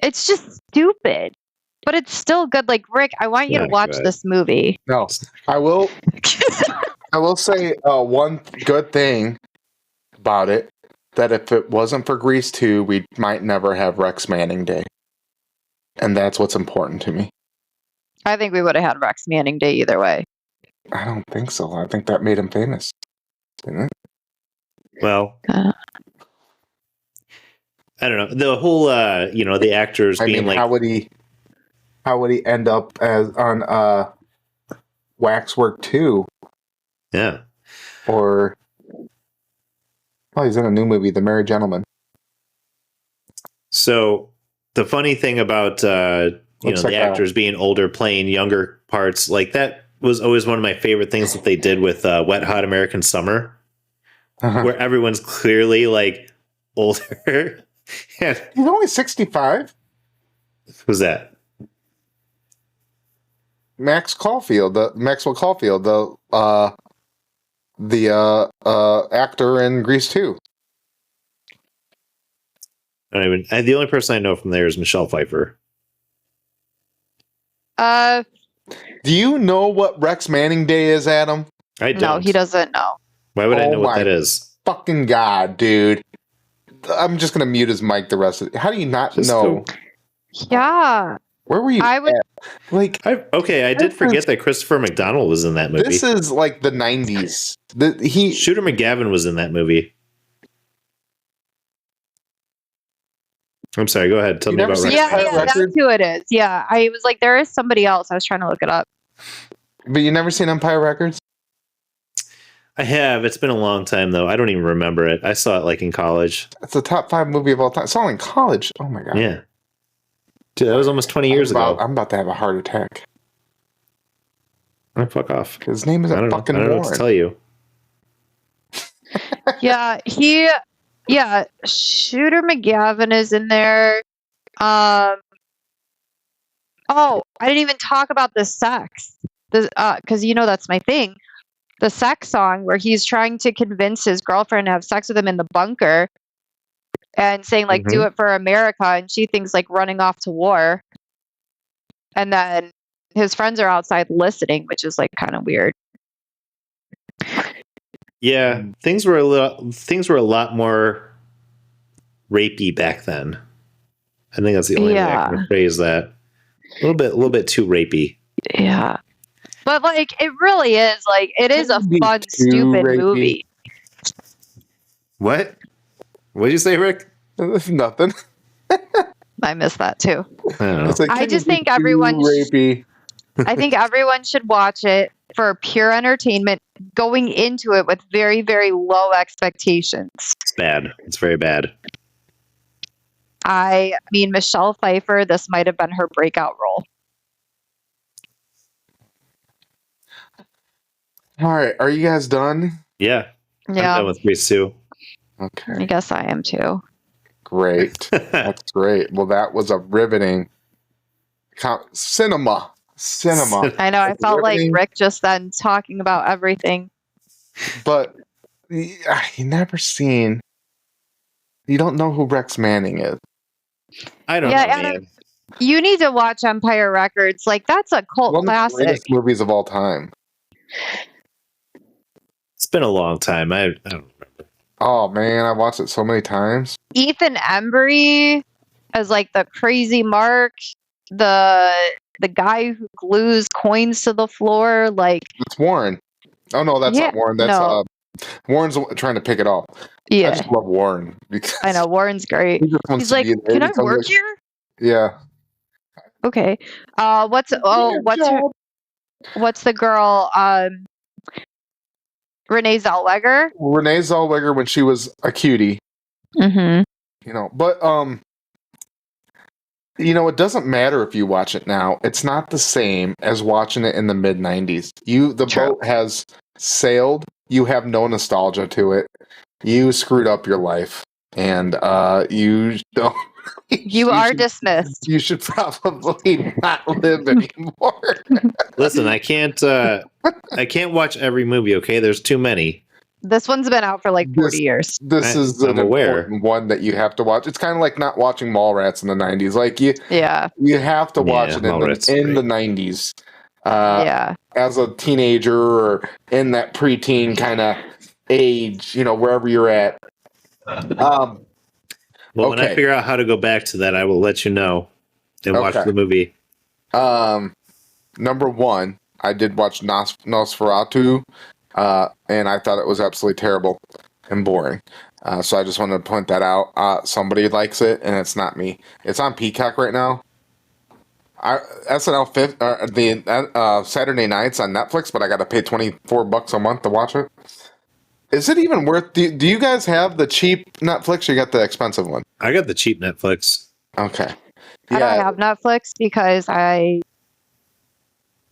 Speaker 3: it's just stupid, but it's still good. Like, Rick, I want you to watch this movie.
Speaker 1: No, I will. I will say one good thing about it, that if it wasn't for Grease 2, we might never have Rex Manning Day. And that's what's important to me.
Speaker 3: I think we would have had Rex Manning Day either way.
Speaker 1: I don't think so. I think that made him famous. Didn't it?
Speaker 2: well, I don't know. The whole, the actors being like,
Speaker 1: how would he end up as on Waxwork 2?
Speaker 2: yeah.
Speaker 1: Or, he's in a new movie, The Merry Gentleman.
Speaker 2: So the funny thing about the actors being older playing younger parts, like that was always one of my favorite things that they did with Wet Hot American Summer, where everyone's clearly like older.
Speaker 1: He's only 65.
Speaker 2: Who's that?
Speaker 1: Maxwell Caulfield, the actor in Grease 2.
Speaker 2: The only person I know from there is Michelle Pfeiffer.
Speaker 3: Uh,
Speaker 1: Do you know what Rex Manning Day is, Adam?
Speaker 2: I don't.
Speaker 3: No, he doesn't know.
Speaker 2: Why would I know what that is?
Speaker 1: Fucking God, dude. I'm just going to mute his mic the rest of it. How do you not know?
Speaker 3: Yeah.
Speaker 1: Where were you
Speaker 3: I would.
Speaker 2: I did forget that Christopher McDonald was in that movie.
Speaker 1: This is like the 90s.
Speaker 2: Shooter McGavin was in that movie. I'm sorry, go ahead. Tell me about Rex.
Speaker 3: Yeah, that's who it is. Yeah, I was like, there is somebody else. I was trying to look it up.
Speaker 1: But you never seen Empire Records?
Speaker 2: I have. It's been a long time, though. I don't even remember it. I saw it like in college.
Speaker 1: It's a top 5 movie of all time. I saw it in college. Oh my God.
Speaker 2: Yeah. Dude, that was almost 20 years ago.
Speaker 1: I'm about to have a heart attack.
Speaker 2: Oh, fuck off.
Speaker 1: His name is fucking Warren.
Speaker 2: I don't know what to tell you.
Speaker 3: Yeah, Shooter McGavin is in there. I didn't even talk about the sex. Because that's my thing. The sex song where he's trying to convince his girlfriend to have sex with him in the bunker and saying, like, do it for America. And she thinks, like, running off to war. And then his friends are outside listening, which is, like, kind of weird.
Speaker 2: Yeah, things were a lot more rapey back then. I think that's the only way I can phrase that. A little bit too rapey.
Speaker 3: Yeah. But like it really is like it is a fun, stupid movie.
Speaker 2: What? What'd you say, Rick?
Speaker 1: Nothing.
Speaker 3: I missed that too.
Speaker 1: I
Speaker 3: just think everyone I think everyone should watch it for pure entertainment, going into it with very, very low expectations.
Speaker 2: It's bad. It's very bad.
Speaker 3: I mean, Michelle Pfeiffer, this might have been her breakout role.
Speaker 1: All right. Are you guys done?
Speaker 2: Yeah.
Speaker 3: Yeah.
Speaker 2: I'm done with Grease 2.
Speaker 1: Okay.
Speaker 3: I guess I am too.
Speaker 1: great. That's great. Well, that was a riveting cinema.
Speaker 3: I know. I
Speaker 1: That's
Speaker 3: felt like
Speaker 1: riveting.
Speaker 3: Rick just then talking about everything.
Speaker 1: But you never seen. You don't know who Rex Manning is.
Speaker 2: I don't
Speaker 3: Yeah,
Speaker 2: know,
Speaker 3: Adam,
Speaker 2: man.
Speaker 3: you need to watch Empire Records. Like, that's a cult
Speaker 1: One of the
Speaker 3: classic.
Speaker 1: greatest movies of all time.
Speaker 2: It's been a long time. I don't remember.
Speaker 1: Oh man, I watched it so many times.
Speaker 3: Ethan Embry as like the crazy Mark, the guy who glues coins to the floor. Like,
Speaker 1: It's Warren. Oh no, that's
Speaker 3: Yeah,
Speaker 1: not Warren. That's
Speaker 3: no.
Speaker 1: Warren's trying to pick it up. I
Speaker 3: yeah,
Speaker 1: just love Warren because
Speaker 3: I know Warren's great.
Speaker 1: he just wants
Speaker 3: He's
Speaker 1: to
Speaker 3: like,
Speaker 1: be there.
Speaker 3: can I
Speaker 1: He comes
Speaker 3: work
Speaker 1: like,
Speaker 3: here?
Speaker 1: Yeah.
Speaker 3: Okay. What's
Speaker 1: job.
Speaker 3: what's the girl? Renee Zellweger.
Speaker 1: Renee Zellweger when she was a cutie,
Speaker 3: Mm-hmm.
Speaker 1: but it doesn't matter if you watch it now. It's not the same as watching it in the mid '90s. The
Speaker 3: True.
Speaker 1: boat has sailed. You have no nostalgia to it. You screwed up your life, and you don't.
Speaker 3: You are dismissed.
Speaker 1: You should probably not live anymore.
Speaker 2: Listen, I can't watch every movie, okay? There's too many.
Speaker 3: This one's been out for like 40 years.
Speaker 1: This is
Speaker 2: I'm
Speaker 1: an
Speaker 2: aware.
Speaker 1: important one that you have to watch. It's kind of like not watching Mallrats in the '90s. Like you have to watch it
Speaker 2: Mallrats
Speaker 1: in the
Speaker 2: great.
Speaker 1: '90s.
Speaker 3: Yeah.
Speaker 1: As a teenager or in that preteen kind of age, wherever you're at.
Speaker 2: Well, when I figure out how to go back to that, I will let you know and watch the movie.
Speaker 1: Number one, I did watch Nosferatu, and I thought it was absolutely terrible and boring. So I just wanted to point that out. Somebody likes it, and it's not me. It's on Peacock right now. SNL50, the Saturday nights on Netflix, but I got to pay $24 a month to watch it. Is it even worth? Do you guys have the cheap Netflix? Or you got the expensive one?
Speaker 2: I got the cheap Netflix.
Speaker 1: Okay.
Speaker 3: I don't have Netflix because I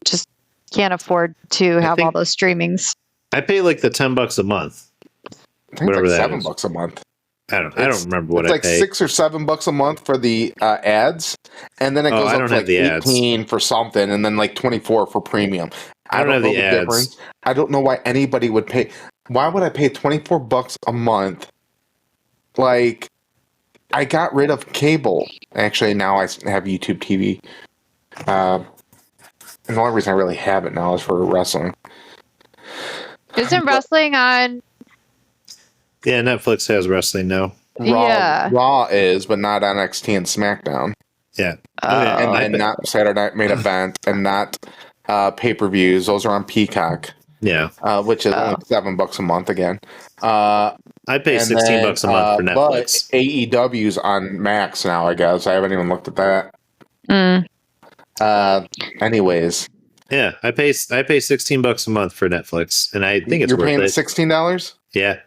Speaker 3: just can't afford to have all those streamings.
Speaker 2: I pay like the $10 a month.
Speaker 1: I think
Speaker 2: whatever
Speaker 1: it's
Speaker 2: that
Speaker 1: like $7
Speaker 2: is.
Speaker 1: a month.
Speaker 2: I don't remember what I pay.
Speaker 1: It's like $6 or $7 a month for the ads, and then it goes up to like 18 for something, and then like 24 for premium.
Speaker 2: I don't have
Speaker 1: know
Speaker 2: the ads.
Speaker 1: difference. I don't know why anybody would pay. Why would I pay $24 a month? Like, I got rid of cable. Actually, now I have YouTube TV. And the only reason I really have it now is for wrestling.
Speaker 3: Isn't wrestling on?
Speaker 2: Yeah, Netflix has wrestling now.
Speaker 1: Raw is, but not NXT and SmackDown.
Speaker 2: Yeah.
Speaker 1: And not Saturday Night Main Event, and not pay-per-views. Those are on Peacock.
Speaker 2: Yeah.
Speaker 1: Which is only $7 a month again.
Speaker 2: I pay $16 a month for Netflix.
Speaker 1: But AEW's on Max now, I guess. I haven't even looked at that. Anyways.
Speaker 2: Yeah, I pay $16 a month for Netflix, and I think it's
Speaker 1: You're
Speaker 2: worth
Speaker 1: paying
Speaker 2: it.
Speaker 1: $16?
Speaker 2: Yeah.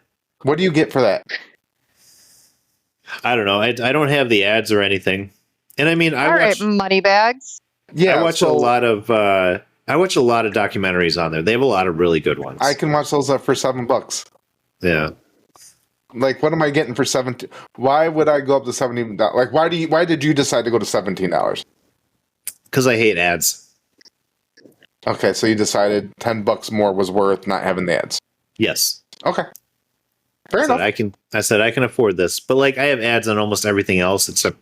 Speaker 1: What do you get for that?
Speaker 2: I don't know. I don't have the ads or anything. And I mean,
Speaker 3: All right, money bags.
Speaker 1: Yeah,
Speaker 2: I watch a lot of documentaries on there. They have a lot of really good ones.
Speaker 1: I can watch those for $7.
Speaker 2: Yeah.
Speaker 1: Like, what am I getting for $17? Why would I go up to $17? Like, why did you decide to go to $17?
Speaker 2: Because I hate ads.
Speaker 1: Okay, so you decided $10 more was worth not having the ads.
Speaker 2: Yes.
Speaker 1: Okay. Fair enough.
Speaker 2: I said I can afford this, but like I have ads on almost everything else except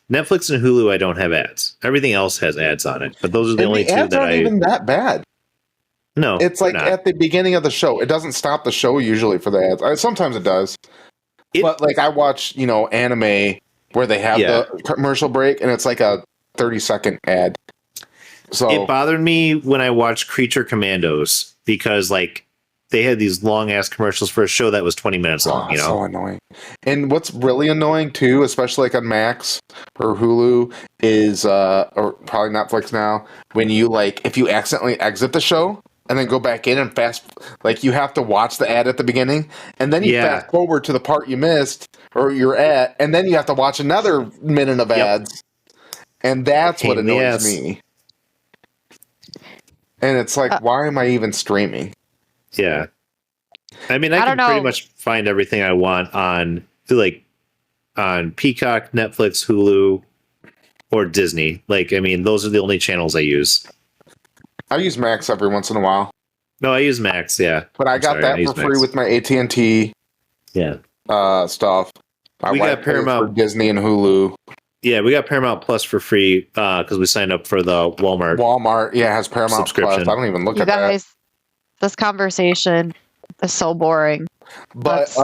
Speaker 2: Netflix and Hulu. I don't have ads. Everything else has ads on it, but those are the only two that
Speaker 1: aren't even that bad.
Speaker 2: No,
Speaker 1: it's like at the beginning of the show. It doesn't stop the show usually for the ads. Sometimes it does, but like I watch, anime where they have the commercial break, and it's like a 30-second ad. So
Speaker 2: it bothered me when I watched Creature Commandos because like they had these long ass commercials for a show that was 20 minutes long.
Speaker 1: So annoying. And what's really annoying too, especially like on Max or Hulu, is or probably Netflix now, when you if you accidentally exit the show and then go back in and you have to watch the ad at the beginning, and then you fast forward to the part you missed or you're at, and then you have to watch another minute of ads, and that's what annoys me. And it's like, why am I even streaming?
Speaker 2: Yeah. I mean, I can pretty much find everything I want on, like, on Peacock, Netflix, Hulu, or Disney. Like, I mean, those are the only channels I use.
Speaker 1: I use Max every once in a while.
Speaker 2: No, I use Max, yeah.
Speaker 1: But I got that for free with my AT&T stuff. My wife got Paramount for Disney and Hulu.
Speaker 2: Yeah, we got Paramount Plus for free because we signed up for the Walmart.
Speaker 1: Walmart, yeah, has Paramount
Speaker 2: subscription.
Speaker 1: Plus. I don't even look at that. You guys,
Speaker 3: this conversation is so boring.
Speaker 1: But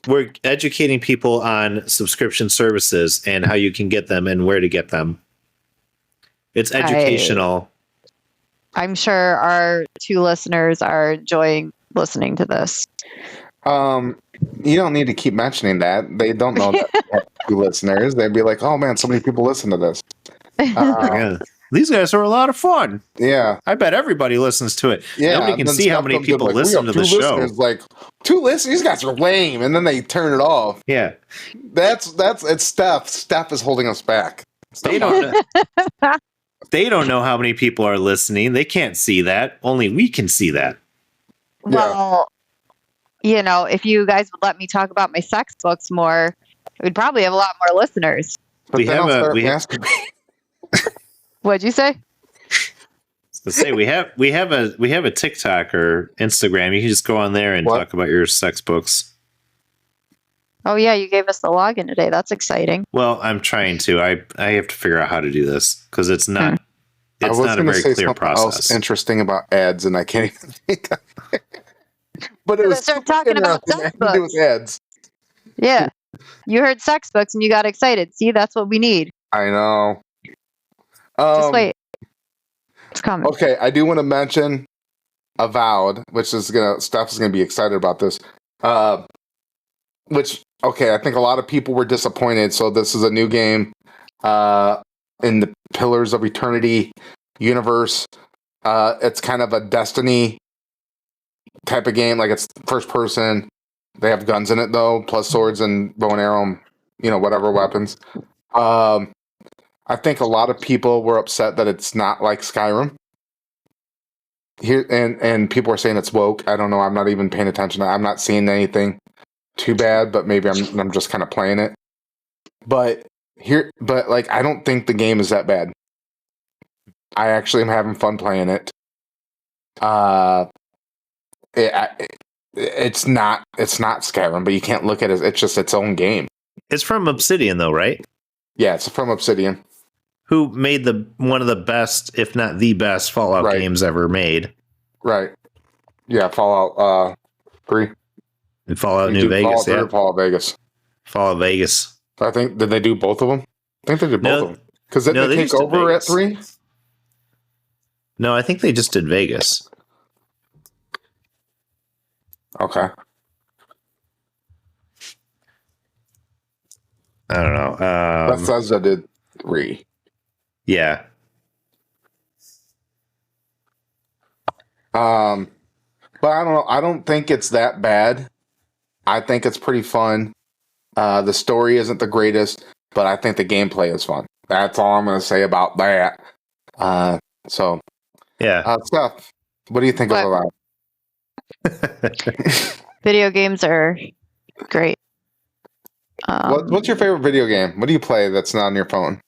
Speaker 2: we're educating people on subscription services and how you can get them and where to get them. It's educational.
Speaker 3: I'm sure our 2 listeners are enjoying listening to this.
Speaker 1: You don't need to keep mentioning that. They don't know that we have 2 listeners. They'd be like, oh man, so many people listen to this.
Speaker 2: These guys are a lot of fun.
Speaker 1: Yeah.
Speaker 2: I bet everybody listens to it. Yeah. Nobody can see how many people listen to the show.
Speaker 1: Like, 2 listeners? These guys are lame. And then they turn it off.
Speaker 2: Yeah.
Speaker 1: It's Stef. Stef is holding us back.
Speaker 2: They don't know how many people are listening. They can't see that. Only we can see that.
Speaker 3: Well, you know, if you guys would let me talk about my sex books more, we'd probably have a lot more listeners.
Speaker 1: But we
Speaker 3: What'd you say?
Speaker 2: To say we have a TikTok or Instagram. You can just go on there and talk about your sex books.
Speaker 3: Oh yeah, you gave us the login today. That's exciting.
Speaker 2: Well, I'm trying to. I have to figure out how to do this because it's not. It's not a very clear process.
Speaker 1: Else interesting about ads, and I can't even think of it. But it was
Speaker 3: start talking about sex books.
Speaker 1: With ads.
Speaker 3: Yeah, you heard sex books and you got excited. See, that's what we need.
Speaker 1: I know.
Speaker 3: Just wait. It's coming.
Speaker 1: Okay, I do want to mention Avowed, which is Steph is gonna be excited about this. Which I think a lot of people were disappointed. So this is a new game in the Pillars of Eternity universe. It's kind of a Destiny type of game. Like, it's first person. They have guns in it though, plus swords and bow and arrow, whatever weapons. I think a lot of people were upset that it's not like Skyrim. Here and people are saying it's woke. I don't know. I'm not even paying attention. I'm not seeing anything too bad, but maybe I'm just kind of playing it. But I don't think the game is that bad. I actually am having fun playing it. It's not Skyrim, but you can't look at it. It's just its own game.
Speaker 2: It's from Obsidian, though, right?
Speaker 1: Yeah, it's from Obsidian,
Speaker 2: who made one of the best, if not the best, Fallout games ever made.
Speaker 1: Right. Yeah, Fallout 3.
Speaker 2: And Fallout New Vegas,
Speaker 1: Fallout Vegas.
Speaker 2: Fallout Vegas.
Speaker 1: I think, did they do both of them? I think they did both of them. Because did they take over at 3?
Speaker 2: No, I think they just did Vegas.
Speaker 1: Okay.
Speaker 2: I don't know.
Speaker 1: Bethesda did 3.
Speaker 2: Yeah.
Speaker 1: But I don't know. I don't think it's that bad. I think it's pretty fun. The story isn't the greatest, but I think the gameplay is fun. That's all I'm going to say about that. So,
Speaker 2: yeah.
Speaker 1: Steph, what do you think of
Speaker 3: that? Video games are great.
Speaker 1: What's your favorite video game? What do you play that's not on your phone?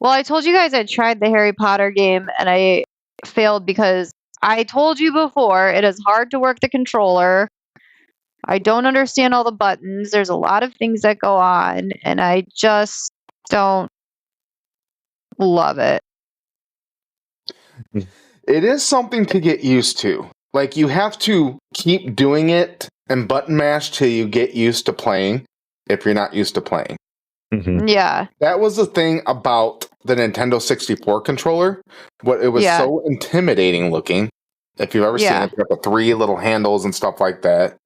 Speaker 3: Well, I told you guys I tried the Harry Potter game and I failed because I told you before it is hard to work the controller. I don't understand all the buttons. There's a lot of things that go on and I just don't love it.
Speaker 1: It is something to get used to. Like, you have to keep doing it and button mash till you get used to playing if you're not used to playing.
Speaker 2: Mm-hmm.
Speaker 3: Yeah.
Speaker 1: That was the thing about the Nintendo 64 controller. It was so intimidating looking. If you've ever seen it, got the 3 little handles and stuff like that.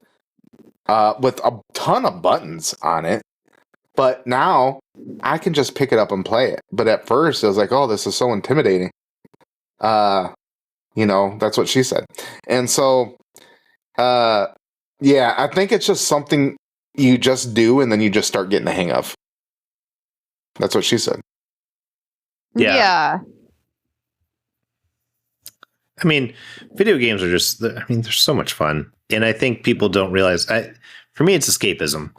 Speaker 1: With a ton of buttons on it. But now I can just pick it up and play it. But at first I was like, oh, this is so intimidating. That's what she said. And so, I think it's just something you just do and then you just start getting the hang of. That's what she said.
Speaker 3: Yeah.
Speaker 2: I mean, video games are they're so much fun. And I think people don't realize, For me, it's escapism.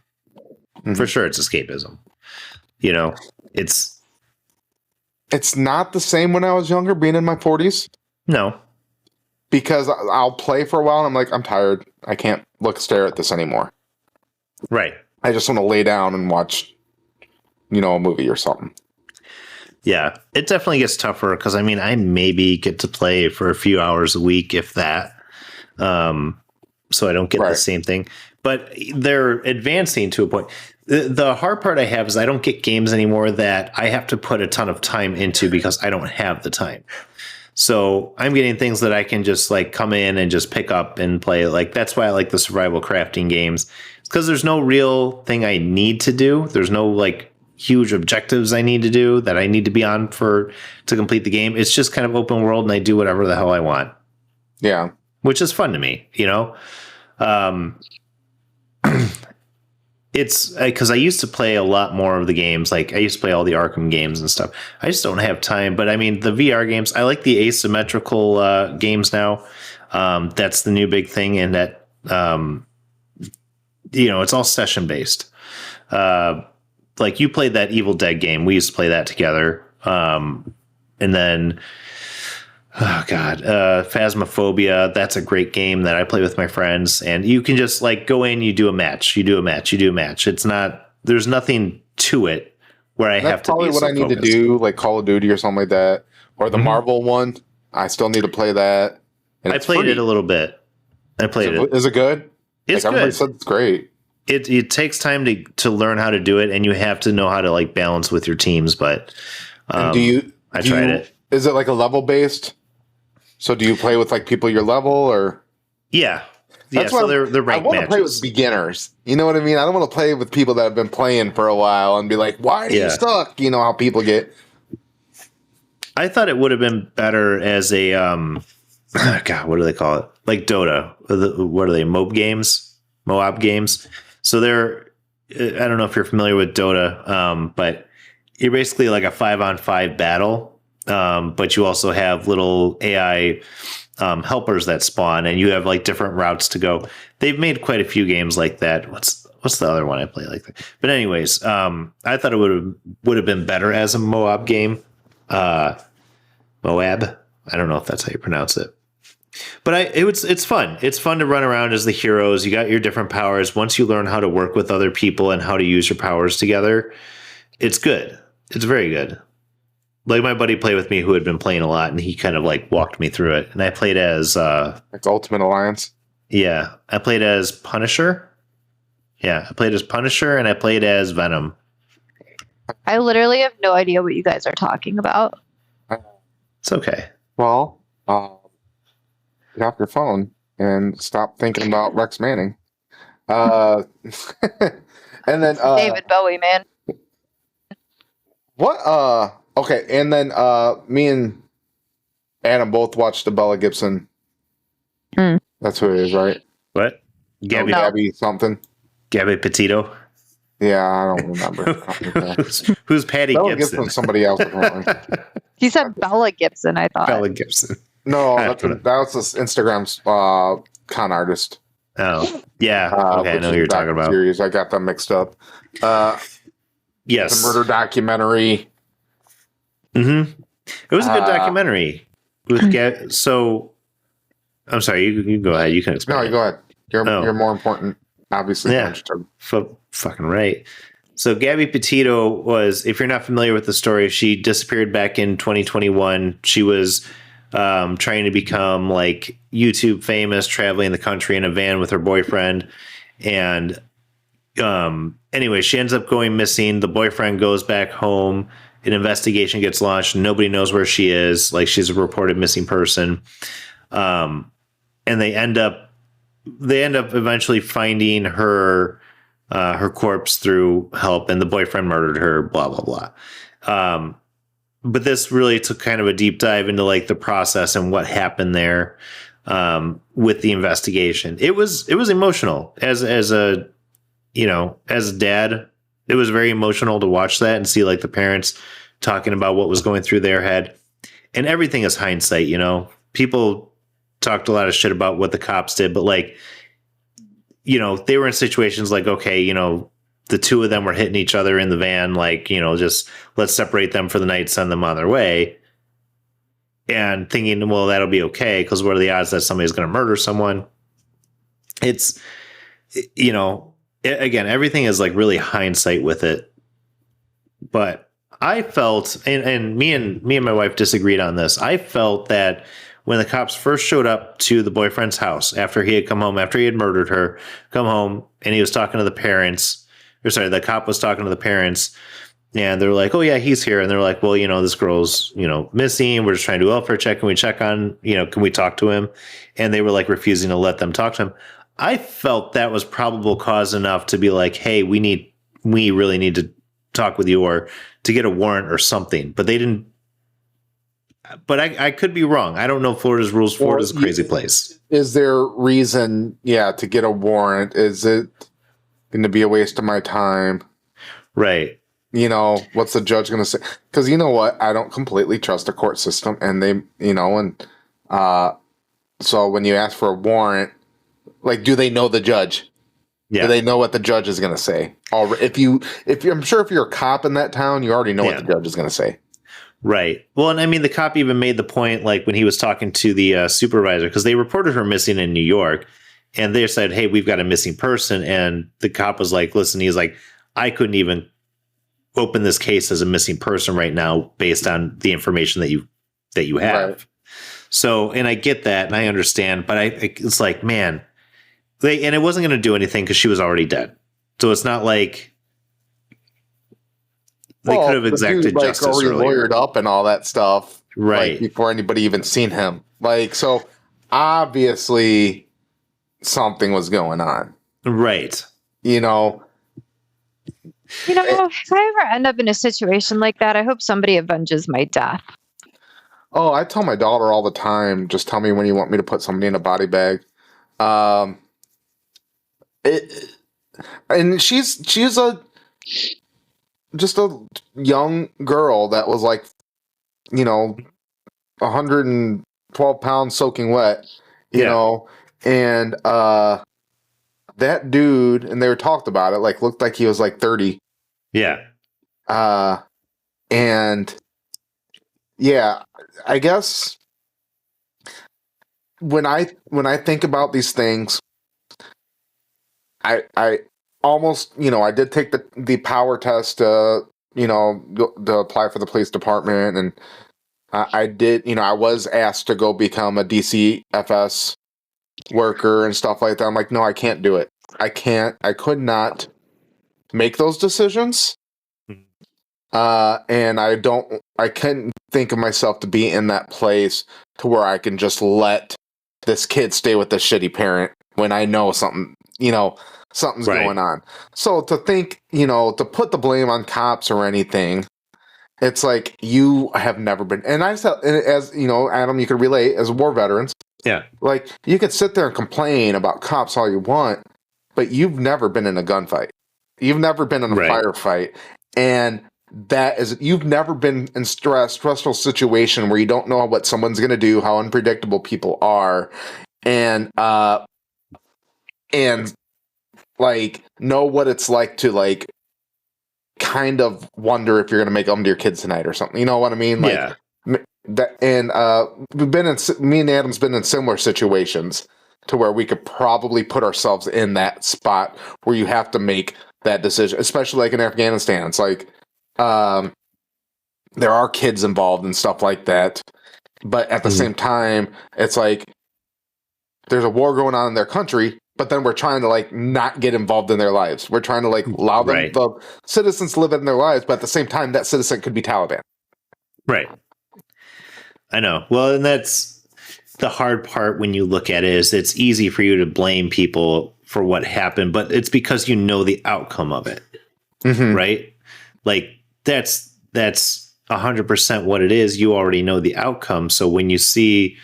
Speaker 1: Mhm.
Speaker 2: For sure, it's escapism. You know, it's
Speaker 1: not the same when I was younger, being in my 40s,
Speaker 2: no.
Speaker 1: because I'll play for a while and I'm like, I'm tired. I can't stare at this anymore.
Speaker 2: Right.
Speaker 1: I just want to lay down and watch, a movie or something.
Speaker 2: Yeah, it definitely gets tougher because I maybe get to play for a few hours a week, if that. So I don't get the same thing, but they're advancing to a point. The hard part I have is I don't get games anymore that I have to put a ton of time into because I don't have the time. So I'm getting things that I can just like come in and just pick up and play. Like that's why I like the survival crafting games. It's because there's no real thing I need to do. There's no like huge objectives I need to do that I need to be on to complete the game. It's just kind of open world and I do whatever the hell I want.
Speaker 1: Yeah.
Speaker 2: Which is fun to me, It's because I used to play a lot more of the games. Like I used to play all the Arkham games and stuff. I just don't have time. But I mean, the VR games, I like the asymmetrical games now. That's the new big thing. And that, it's all session based. Like you played that Evil Dead game. We used to play that together. And then, oh God, Phasmophobia. That's a great game that I play with my friends. And you can just like go in, you do a match. It's not, there's nothing to it where I have to be
Speaker 1: probably what I need
Speaker 2: focused.
Speaker 1: to do, like Call of Duty or something like that. Or the Marvel one. I still need to play that. And
Speaker 2: I played it a little bit.
Speaker 1: Is it good?
Speaker 2: It's
Speaker 1: like, everybody
Speaker 2: good.
Speaker 1: said it's great.
Speaker 2: It takes time to learn how to do it, and you have to know how to like balance with your teams. But I tried it.
Speaker 1: Is it like a level based? So do you play with like people your level or?
Speaker 2: Yeah.
Speaker 1: That's
Speaker 2: so
Speaker 1: why
Speaker 2: they're ranked
Speaker 1: I want to play
Speaker 2: matches.
Speaker 1: with beginners. You know what I mean? I don't want to play with people that have been playing for a while and be like, why do you suck? You know how people get.
Speaker 2: I thought it would have been better as a God, what do they call it? Like Dota. What are they? Moab games. So they're, I don't know if you're familiar with Dota, but you're basically like a 5-on-5 battle. But you also have little AI helpers that spawn, and you have like different routes to go. They've made quite a few games like that. What's the other one I play like that? But anyways, I thought it would have been better as a Moab game. Moab. I don't know if that's how you pronounce it. But it's fun. It's fun to run around as the heroes. You got your different powers. Once you learn how to work with other people and how to use your powers together, it's good. It's very good. Like my buddy played with me who had been playing a lot, and he kind of like walked me through it. And I played as
Speaker 1: like Ultimate Alliance.
Speaker 2: Yeah, I played as Punisher. Yeah, I played as Punisher, and I played as Venom.
Speaker 3: I literally have no idea what you guys are talking about.
Speaker 2: It's okay.
Speaker 1: Well, get off your phone and stop thinking about Rex Manning. And then
Speaker 3: David Bowie, man.
Speaker 1: What? Okay, and then me and Adam both watched the Bella Gibson. That's who it is, right?
Speaker 2: What?
Speaker 1: Gabby something.
Speaker 2: Gabby Petito.
Speaker 1: Yeah, I don't remember.
Speaker 2: Who's Patty
Speaker 1: Bella
Speaker 2: Gibson?
Speaker 1: Gibson? Somebody else apparently.
Speaker 3: He said Bella Gibson, I thought.
Speaker 2: Bella Gibson.
Speaker 1: No, that was this Instagram's con artist.
Speaker 2: Oh, yeah. Okay, I know what you're talking about.
Speaker 1: Series. I got them mixed up.
Speaker 2: Yes.
Speaker 1: The murder documentary.
Speaker 2: Mm-hmm. It was a good documentary. So, I'm sorry. You go ahead. You can explain.
Speaker 1: No, you go ahead. You're more important, obviously.
Speaker 2: Yeah. Fucking right. So Gabby Petito was, if you're not familiar with the story, she disappeared back in 2021. She was trying to become like YouTube famous, traveling the country in a van with her boyfriend. And anyway, she ends up going missing. The boyfriend goes back home. An investigation gets launched. Nobody knows where she is. Like she's a reported missing person. And they end up eventually finding her corpse through help, and the boyfriend murdered her, blah, blah, blah. But this really took kind of a deep dive into like the process and what happened there with the investigation. It was emotional as a dad. It was very emotional to watch that and see like the parents talking about what was going through their head. And everything is hindsight, People talked a lot of shit about what the cops did, but like they were in situations like, okay, the two of them were hitting each other in the van, like, just let's separate them for the night, send them on their way. And thinking, well, that'll be okay, because what are the odds that somebody's going to murder someone? It's, again, everything is like really hindsight with it. But I felt, and me and my wife disagreed on this. I felt that when the cops first showed up to the boyfriend's house after he had come home, after he had murdered her, come home, and he was talking to the parents, the cop was talking to the parents, and they're like, oh yeah, he's here. And they're like, well, this girl's, missing. We're just trying to do a welfare check. Can we check on, can we talk to him? And they were like refusing to let them talk to him. I felt that was probable cause enough to be like, hey, we really need to talk with you, or to get a warrant or something. But they didn't. But I could be wrong. I don't know Florida's rules. Florida's a crazy place.
Speaker 1: Is there reason, to get a warrant? Is it going to be a waste of my time?
Speaker 2: Right.
Speaker 1: What's the judge going to say? Because you know what? I don't completely trust the court system. And they, so when you ask for a warrant, like, do they know the judge? Yeah. Do they know what the judge is going to say? I'm sure if you're a cop in that town, you already know what the judge is going to say.
Speaker 2: Right. Well, and I mean, the cop even made the point, like when he was talking to the supervisor, because they reported her missing in New York, and they said, hey, we've got a missing person. And the cop was like, listen, he's like, I couldn't even open this case as a missing person right now based on the information that you have. Right. So, and I get that and I understand, but it's like, man, and it wasn't going to do anything because she was already dead. So it's not like they could have exacted justice
Speaker 1: already
Speaker 2: earlier.
Speaker 1: Lawyered up and all that stuff,
Speaker 2: right?
Speaker 1: Before anybody even seen him, so obviously something was going on,
Speaker 2: right?
Speaker 3: If I ever end up in a situation like that, I hope somebody avenges my death.
Speaker 1: Oh, I tell my daughter all the time, just tell me when you want me to put somebody in a body bag. And she's just a young girl that was like, 112 pounds soaking wet, you know, and that dude, and they were talked about it, like looked like he was like 30.
Speaker 2: Yeah.
Speaker 1: And yeah, I guess when I think about these things, I almost, I did take the power test, to apply for the police department, and I did, I was asked to go become a DCFS worker and stuff like that. I'm like, no, I can't do it. I could not make those decisions. And I couldn't think of myself to be in that place to where I can just let this kid stay with the shitty parent when I know something, something's going on. So to think, to put the blame on cops or anything, it's like, you have never been, and I said, as Adam, you could relate as war veterans.
Speaker 2: Yeah.
Speaker 1: Like, you could sit there and complain about cops all you want, but you've never been in a gunfight. You've never been in a firefight. And that is, you've never been in stressful situation where you don't know what someone's going to do, how unpredictable people are. And like, know what it's like to like kind of wonder if you're going to make them to your kids tonight or something. You know what I mean? Like, that, and me and Adam's been in similar situations to where we could probably put ourselves in that spot where you have to make that decision, especially like in Afghanistan. It's like, there are kids involved and stuff like that, but at the same time, it's like there's a war going on in their country, but then we're trying to like not get involved in their lives. We're trying to like allow them, the citizens, to live in their lives, but at the same time, that citizen could be Taliban.
Speaker 2: Right. I know. Well, and that's the hard part when you look at it, is it's easy for you to blame people for what happened, but it's because you know the outcome of it, right? Like, that's 100% what it is. You already know the outcome. So when you see,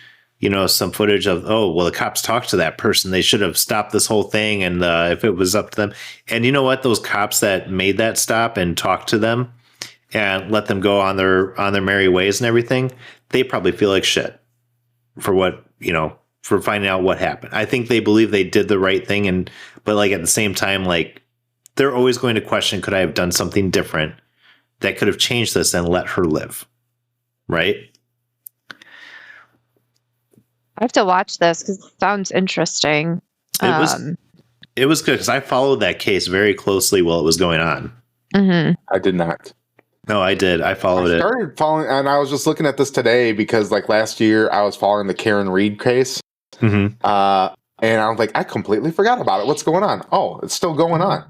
Speaker 2: some footage of, oh, well, the cops talked to that person, they should have stopped this whole thing. And if it was up to them, and you know what, those cops that made that stop and talked to them and let them go on their merry ways and everything, they probably feel like shit for what, for finding out what happened. I think they believe they did the right thing, but like at the same time, like they're always going to question, could I have done something different that could have changed this and let her live? Right?
Speaker 3: I have to watch this because it sounds interesting.
Speaker 2: It was good because I followed that case very closely while it was going on.
Speaker 3: Mm-hmm.
Speaker 1: I did not.
Speaker 2: No, I did. I followed
Speaker 1: I started following, and I was just looking at this today because, like, last year I was following the Karen Reed case.
Speaker 2: Mm-hmm.
Speaker 1: And I was like, I completely forgot about it. What's going on? Oh, it's still going on.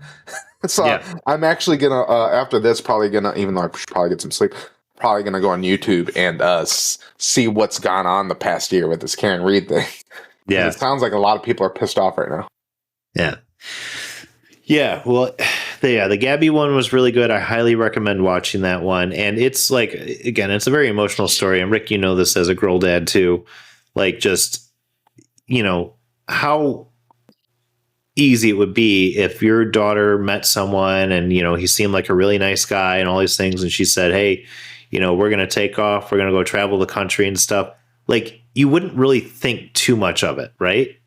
Speaker 1: So yeah. I'm actually gonna after this probably gonna, even though I should probably get some sleep, probably gonna go on YouTube and see what's gone on the past year with this Karen Reed thing. Yeah, it sounds like a lot of people are pissed off right now.
Speaker 2: Yeah. Yeah, well, the Gabby one was really good. I highly recommend watching that one. And it's like, again, it's a very emotional story. And Rick, you know this as a girl dad too. Like, just, you know, how easy it would be if your daughter met someone and, you know, he seemed like a really nice guy and all these things. And she said, hey, you know, we're going to take off. We're going to go travel the country and stuff. Like, you wouldn't really think too much of it, right?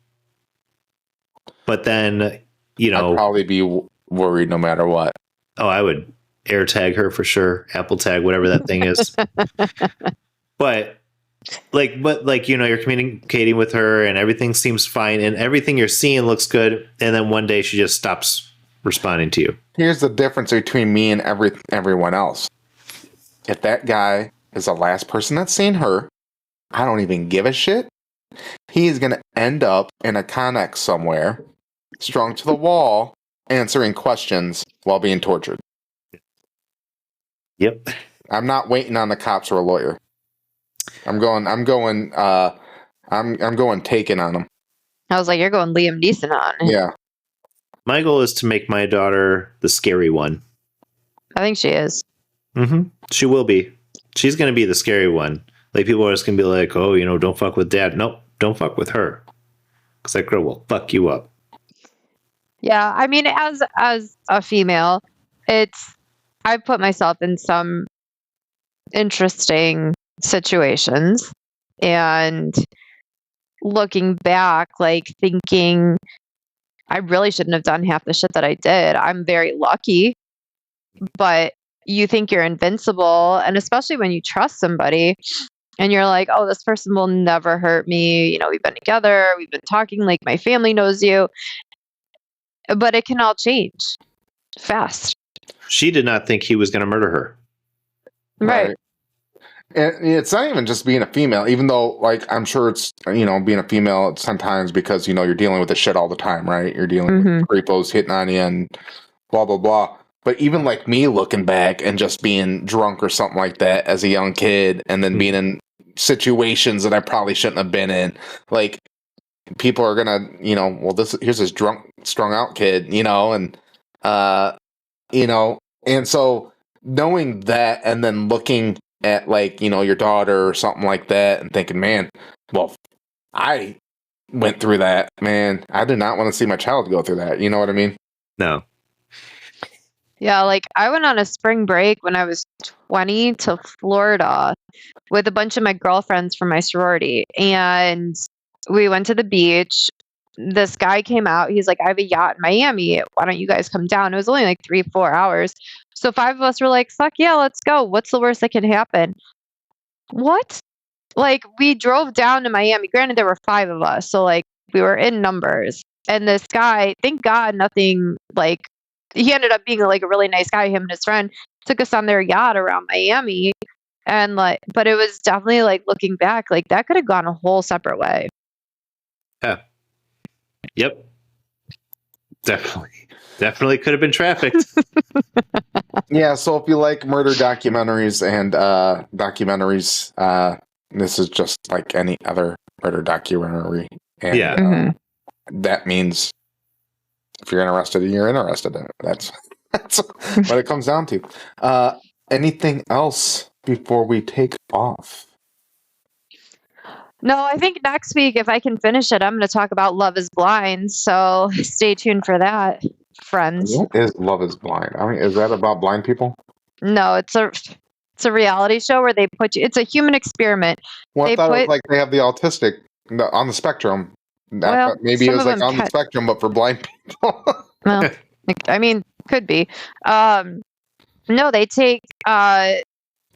Speaker 2: But then, you know,
Speaker 1: I'd probably be worried no matter what.
Speaker 2: Oh, I would air tag her for sure. Apple tag, whatever that thing is. But you know, you're communicating with her and everything seems fine and everything you're seeing looks good. And then one day she just stops responding to you.
Speaker 1: Here's the difference between me and everyone else. If that guy is the last person that's seen her, I don't even give a shit. He's going to end up in a Connex somewhere, strung to the wall, answering questions while being tortured.
Speaker 2: Yep.
Speaker 1: I'm not waiting on the cops or a lawyer. I'm going taken on him.
Speaker 3: I was like, you're going Liam Neeson on.
Speaker 1: Yeah.
Speaker 2: My goal is to make my daughter the scary one.
Speaker 3: I think she is.
Speaker 2: Mm-hmm. She will be. She's going to be the scary one. Like, people are just going to be like, oh, you know, don't fuck with dad. Nope, don't fuck with her. Because that girl will fuck you up.
Speaker 3: Yeah, I mean, as a female, I've put myself in some interesting situations. And looking back, like, thinking I really shouldn't have done half the shit that I did. I'm very lucky. But you think you're invincible. And especially when you trust somebody. And you're like, oh, this person will never hurt me. You know, we've been together. We've been talking like my family knows you. But it can all change fast.
Speaker 2: She did not think he was going to murder her.
Speaker 3: Right.
Speaker 1: And it's not even just being a female, even though, like, I'm sure it's, you know, being a female it's sometimes because, you know, you're dealing with this shit all the time, right? You're dealing with creepos hitting on you and blah, blah, blah. But even like me looking back and just being drunk or something like that as a young kid and then being in situations that I probably shouldn't have been in, like, people are gonna, you know, well, here's this drunk, strung out kid, you know, and you know, and so knowing that and then looking at, like, you know, your daughter or something like that and thinking, man, well, I went through that, man. I did not want to see my child go through that. You know what I mean?
Speaker 2: No.
Speaker 3: Yeah, like, I went on a spring break when I was 20 to Florida with a bunch of my girlfriends from my sorority. And we went to the beach. This guy came out. He's like, I have a yacht in Miami. Why don't you guys come down? It was only like 3-4 hours. So 5 of us were like, fuck yeah, let's go. What's the worst that can happen? What? Like, we drove down to Miami. Granted, there were 5 of us. So, like, we were in numbers. And this guy, thank God, nothing, like, he ended up being like a really nice guy. Him and his friend took us on their yacht around Miami. And like, but it was definitely, like, looking back, like, that could have gone a whole separate way.
Speaker 2: Yeah. Yep. Definitely could have been trafficked.
Speaker 1: Yeah, so if you like murder documentaries and this is just like any other murder documentary. And
Speaker 2: yeah.
Speaker 1: That means if you're interested, you're interested in it. That's what it comes down to. Anything else before we take off?
Speaker 3: No, I think next week, if I can finish it, I'm going to talk about Love is Blind. So stay tuned for that, friends.
Speaker 1: What is Love is Blind? I mean, is that about blind people?
Speaker 3: No, it's a reality show where they put you. It's a human experiment.
Speaker 1: Well, I thought it was like they have the autistic on the spectrum.
Speaker 3: Well,
Speaker 1: Maybe it
Speaker 3: some
Speaker 1: was
Speaker 3: of
Speaker 1: like
Speaker 3: them
Speaker 1: on the spectrum, but for blind people.
Speaker 3: Well, I mean, could be. No, they take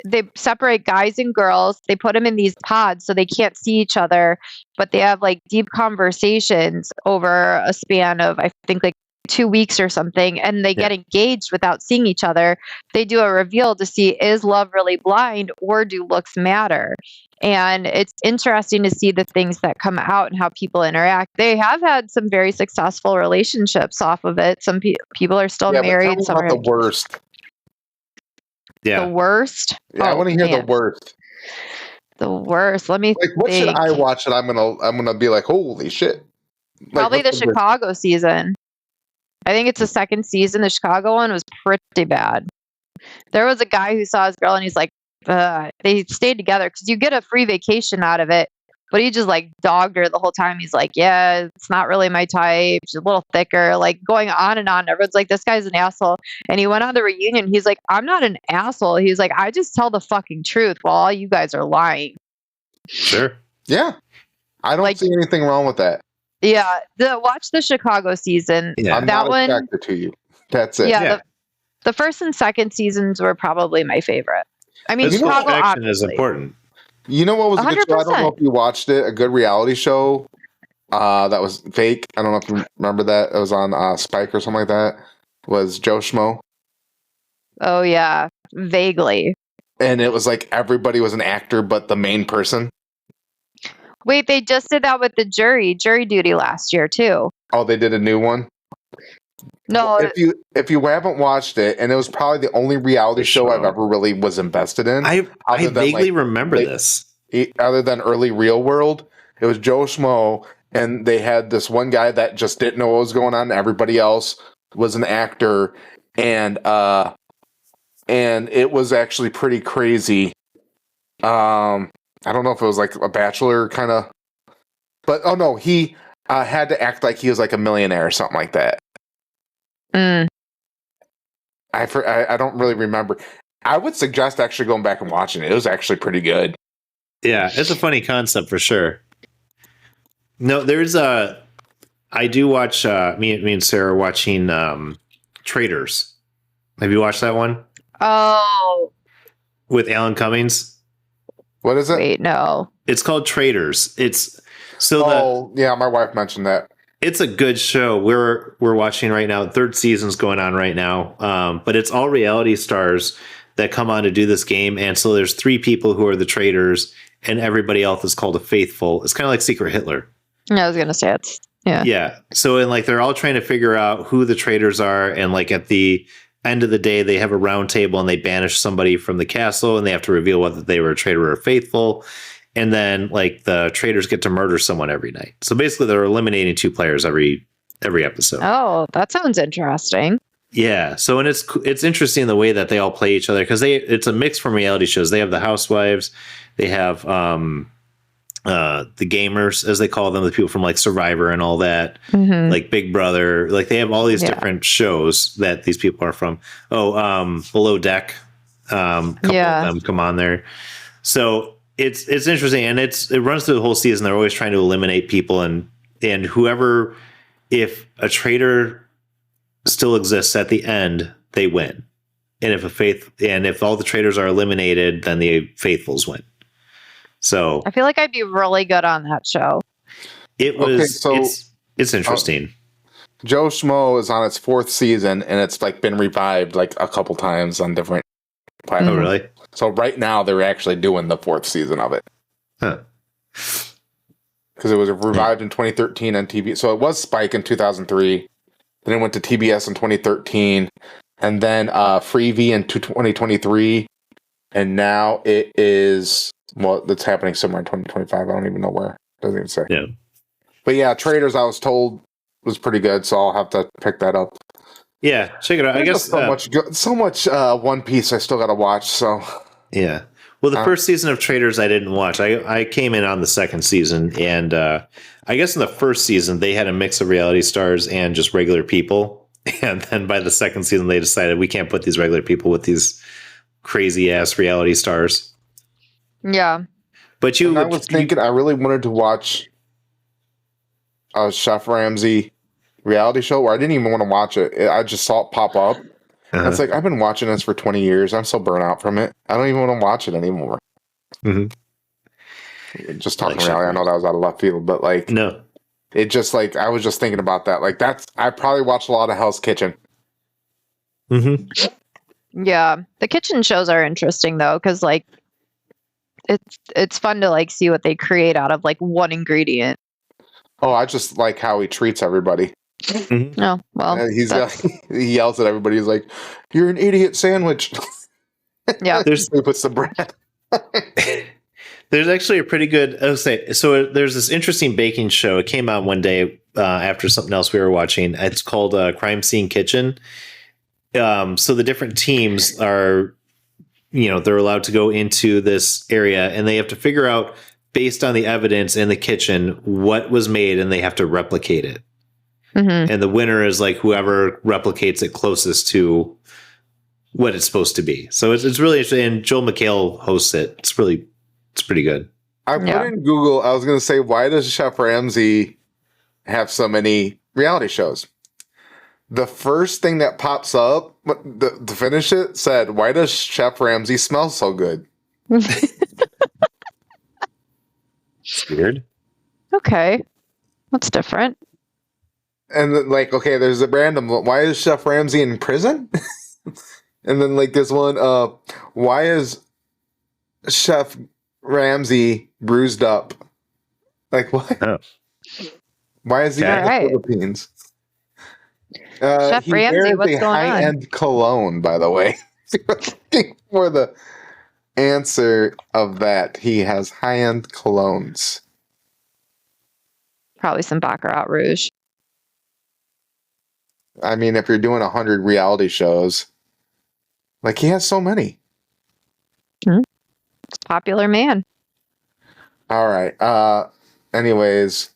Speaker 3: they separate guys and girls. They put them in these pods so they can't see each other, but they have like deep conversations over a span of, I think, like 2 weeks or something, and they get engaged without seeing each other. They do a reveal to see, is love really blind or do looks matter? And it's interesting to see the things that come out and how people interact. They have had some very successful relationships off of it. Some people are still
Speaker 1: Yeah, but tell
Speaker 3: married.
Speaker 1: me
Speaker 3: Some
Speaker 1: about
Speaker 3: are
Speaker 1: the worst.
Speaker 2: Yeah.
Speaker 3: the worst.
Speaker 1: Yeah, I
Speaker 3: Oh,
Speaker 1: want to hear the
Speaker 3: man.
Speaker 1: worst.
Speaker 3: The worst. Let me
Speaker 1: Like, what should
Speaker 3: think.
Speaker 1: I watch that I'm gonna be like, holy shit? Like,
Speaker 3: Probably the
Speaker 1: what's worst?
Speaker 3: Chicago season. I think it's the second season. The Chicago one was pretty bad. There was a guy who saw his girl and he's like, they stayed together because you get a free vacation out of it. But he just like dogged her the whole time. He's like, yeah, it's not really my type. She's a little thicker, like going on and on. Everyone's like, this guy's an asshole. And he went on the reunion. He's like, I'm not an asshole. He's like, I just tell the fucking truth while all you guys are lying.
Speaker 2: Sure.
Speaker 1: Yeah, I don't see anything wrong with that.
Speaker 3: Yeah, watch the Chicago season.
Speaker 2: Yeah.
Speaker 1: I'm
Speaker 3: that
Speaker 1: not
Speaker 3: one.
Speaker 1: attracted to you. That's it.
Speaker 3: Yeah, the first and second seasons were probably my favorite. I mean,
Speaker 2: Physical
Speaker 3: Chicago
Speaker 2: connection is
Speaker 3: obviously.
Speaker 2: important.
Speaker 1: You know what was a good show? I don't know
Speaker 3: 100%.
Speaker 1: if you watched it. A good reality show that was fake. I don't know if you remember that. It was on Spike or something like that. Was Joe Schmo.
Speaker 3: Oh yeah, vaguely.
Speaker 1: And it was like everybody was an actor but the main person.
Speaker 3: Wait, they just did that with the jury duty last year too.
Speaker 1: Oh, they did a new one?
Speaker 3: No,
Speaker 1: If you haven't watched it, and it was probably the only reality show I've ever really was invested in.
Speaker 2: I vaguely remember this.
Speaker 1: Other than early Real World, it was Joe Schmo, and they had this one guy that just didn't know what was going on. Everybody else was an actor, and it was actually pretty crazy. I don't know if it was like a Bachelor kind of, but oh no, he had to act like he was like a millionaire or something like that. I don't really remember. I would suggest actually going back and watching it. It was actually pretty good.
Speaker 2: Yeah, it's a funny concept for sure. No, there's I do watch me and Sarah watching Traitors. Have you watched that one?
Speaker 3: Oh,
Speaker 2: with Alan Cummings.
Speaker 1: What is it?
Speaker 3: Wait, no.
Speaker 2: It's called Traitors. It's
Speaker 1: yeah, my wife mentioned that.
Speaker 2: It's a good show. We're watching right now. Third season's going on right now. But it's all reality stars that come on to do this game. And so there's 3 people who are the traitors, and everybody else is called a faithful. It's kind of like Secret Hitler.
Speaker 3: I was gonna say it's
Speaker 2: Yeah. So and like they're all trying to figure out who the traitors are, and like at the end of the day, they have a round table and they banish somebody from the castle, and they have to reveal whether they were a traitor or faithful. And then like the traitors get to murder someone every night. So basically they're eliminating 2 players every episode.
Speaker 3: Oh, that sounds interesting.
Speaker 2: Yeah. So and it's interesting the way that they all play each other, because it's a mix from reality shows. They have the housewives, they have the gamers, as they call them, the people from like Survivor and all that, like Big Brother. Like they have all these different shows that these people are from. Below Deck, couple of them come on there. So it's interesting, and it runs through the whole season. They're always trying to eliminate people, and whoever, if a traitor still exists at the end, they win. And if all the traitors are eliminated, then the faithfuls win. So
Speaker 3: I feel like I'd be really good on that show.
Speaker 2: It's interesting.
Speaker 1: Joe Schmo is on its 4th season, and it's like been revived like a couple times on different platforms.
Speaker 2: Oh, really?
Speaker 1: So right now they're actually doing the 4th season of it.
Speaker 2: Huh.
Speaker 1: Because it was revived in 2013 on TV. So it was Spike in 2003. Then it went to TBS in 2013. And then Freevee in 2023. And now it is... Well, that's happening somewhere in 2025. I don't even know where. Doesn't even say.
Speaker 2: Yeah.
Speaker 1: But yeah, Traitors, I was told, was pretty good, so I'll have to pick that up.
Speaker 2: Yeah, check it out. I guess
Speaker 1: so much One Piece I still got to watch. So
Speaker 2: yeah. Well, the first season of Traitors I didn't watch. I came in on the second season, and I guess in the first season they had a mix of reality stars and just regular people. And then by the second season they decided we can't put these regular people with these crazy ass reality stars.
Speaker 3: Yeah.
Speaker 2: But
Speaker 1: I was thinking I really wanted to watch a Chef Ramsay reality show where I didn't even want to watch it. I just saw it pop up.
Speaker 2: Uh-huh.
Speaker 1: It's like, I've been watching this for 20 years. I'm so burnt out from it. I don't even want to watch it anymore. Just talking
Speaker 2: Like
Speaker 1: reality. I know that was out of left field, but like,
Speaker 2: No.
Speaker 1: it just like, I was just thinking about that. Like, I probably watched a lot of Hell's Kitchen.
Speaker 3: Yeah, the kitchen shows are interesting though, because like it's fun to like see what they create out of like one ingredient.
Speaker 1: Oh, I just like how he treats everybody.
Speaker 3: Oh well,
Speaker 1: He yells at everybody. He's like, "You're an idiot sandwich."
Speaker 3: yeah.
Speaker 1: He puts the bread.
Speaker 2: There's actually a pretty good. I'll say so. There's this interesting baking show. It came out one day after something else we were watching. It's called Crime Scene Kitchen. So the different teams are, they're allowed to go into this area and they have to figure out, based on the evidence in the kitchen, what was made, and they have to replicate it. And the winner is like whoever replicates it closest to what it's supposed to be. So it's really interesting. And Joel McHale hosts it. It's pretty good.
Speaker 1: I put in Google, I was going to say, why does Chef Ramsay have so many reality shows? The first thing that pops up to finish it said, why does Chef Ramsay smell so good?
Speaker 2: It's weird.
Speaker 3: Okay, that's different.
Speaker 1: And then, like, okay, there's a random, why is Chef Ramsay in prison? And then, like, there's one, why is Chef Ramsay bruised up? Like, what?
Speaker 2: Oh.
Speaker 1: Why is he in the Philippines?
Speaker 3: Chef
Speaker 1: he
Speaker 3: Ramsay,
Speaker 1: wears
Speaker 3: what's
Speaker 1: a
Speaker 3: going on?
Speaker 1: high-end cologne, by the way. For the answer of that, he has high-end colognes.
Speaker 3: Probably some Baccarat Rouge.
Speaker 1: I mean, if you're doing 100 reality shows, like, he has so many.
Speaker 3: It's a popular man.
Speaker 1: All right. Anyways,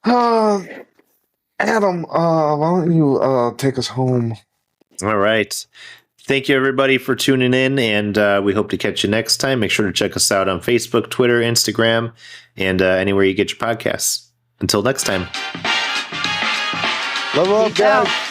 Speaker 1: Adam, why don't you take us home?
Speaker 2: All right. Thank you, everybody, for tuning in, and we hope to catch you next time. Make sure to check us out on Facebook, Twitter, Instagram, and anywhere you get your podcasts. Until next time.
Speaker 1: Level up,
Speaker 3: Peace out.
Speaker 1: guys.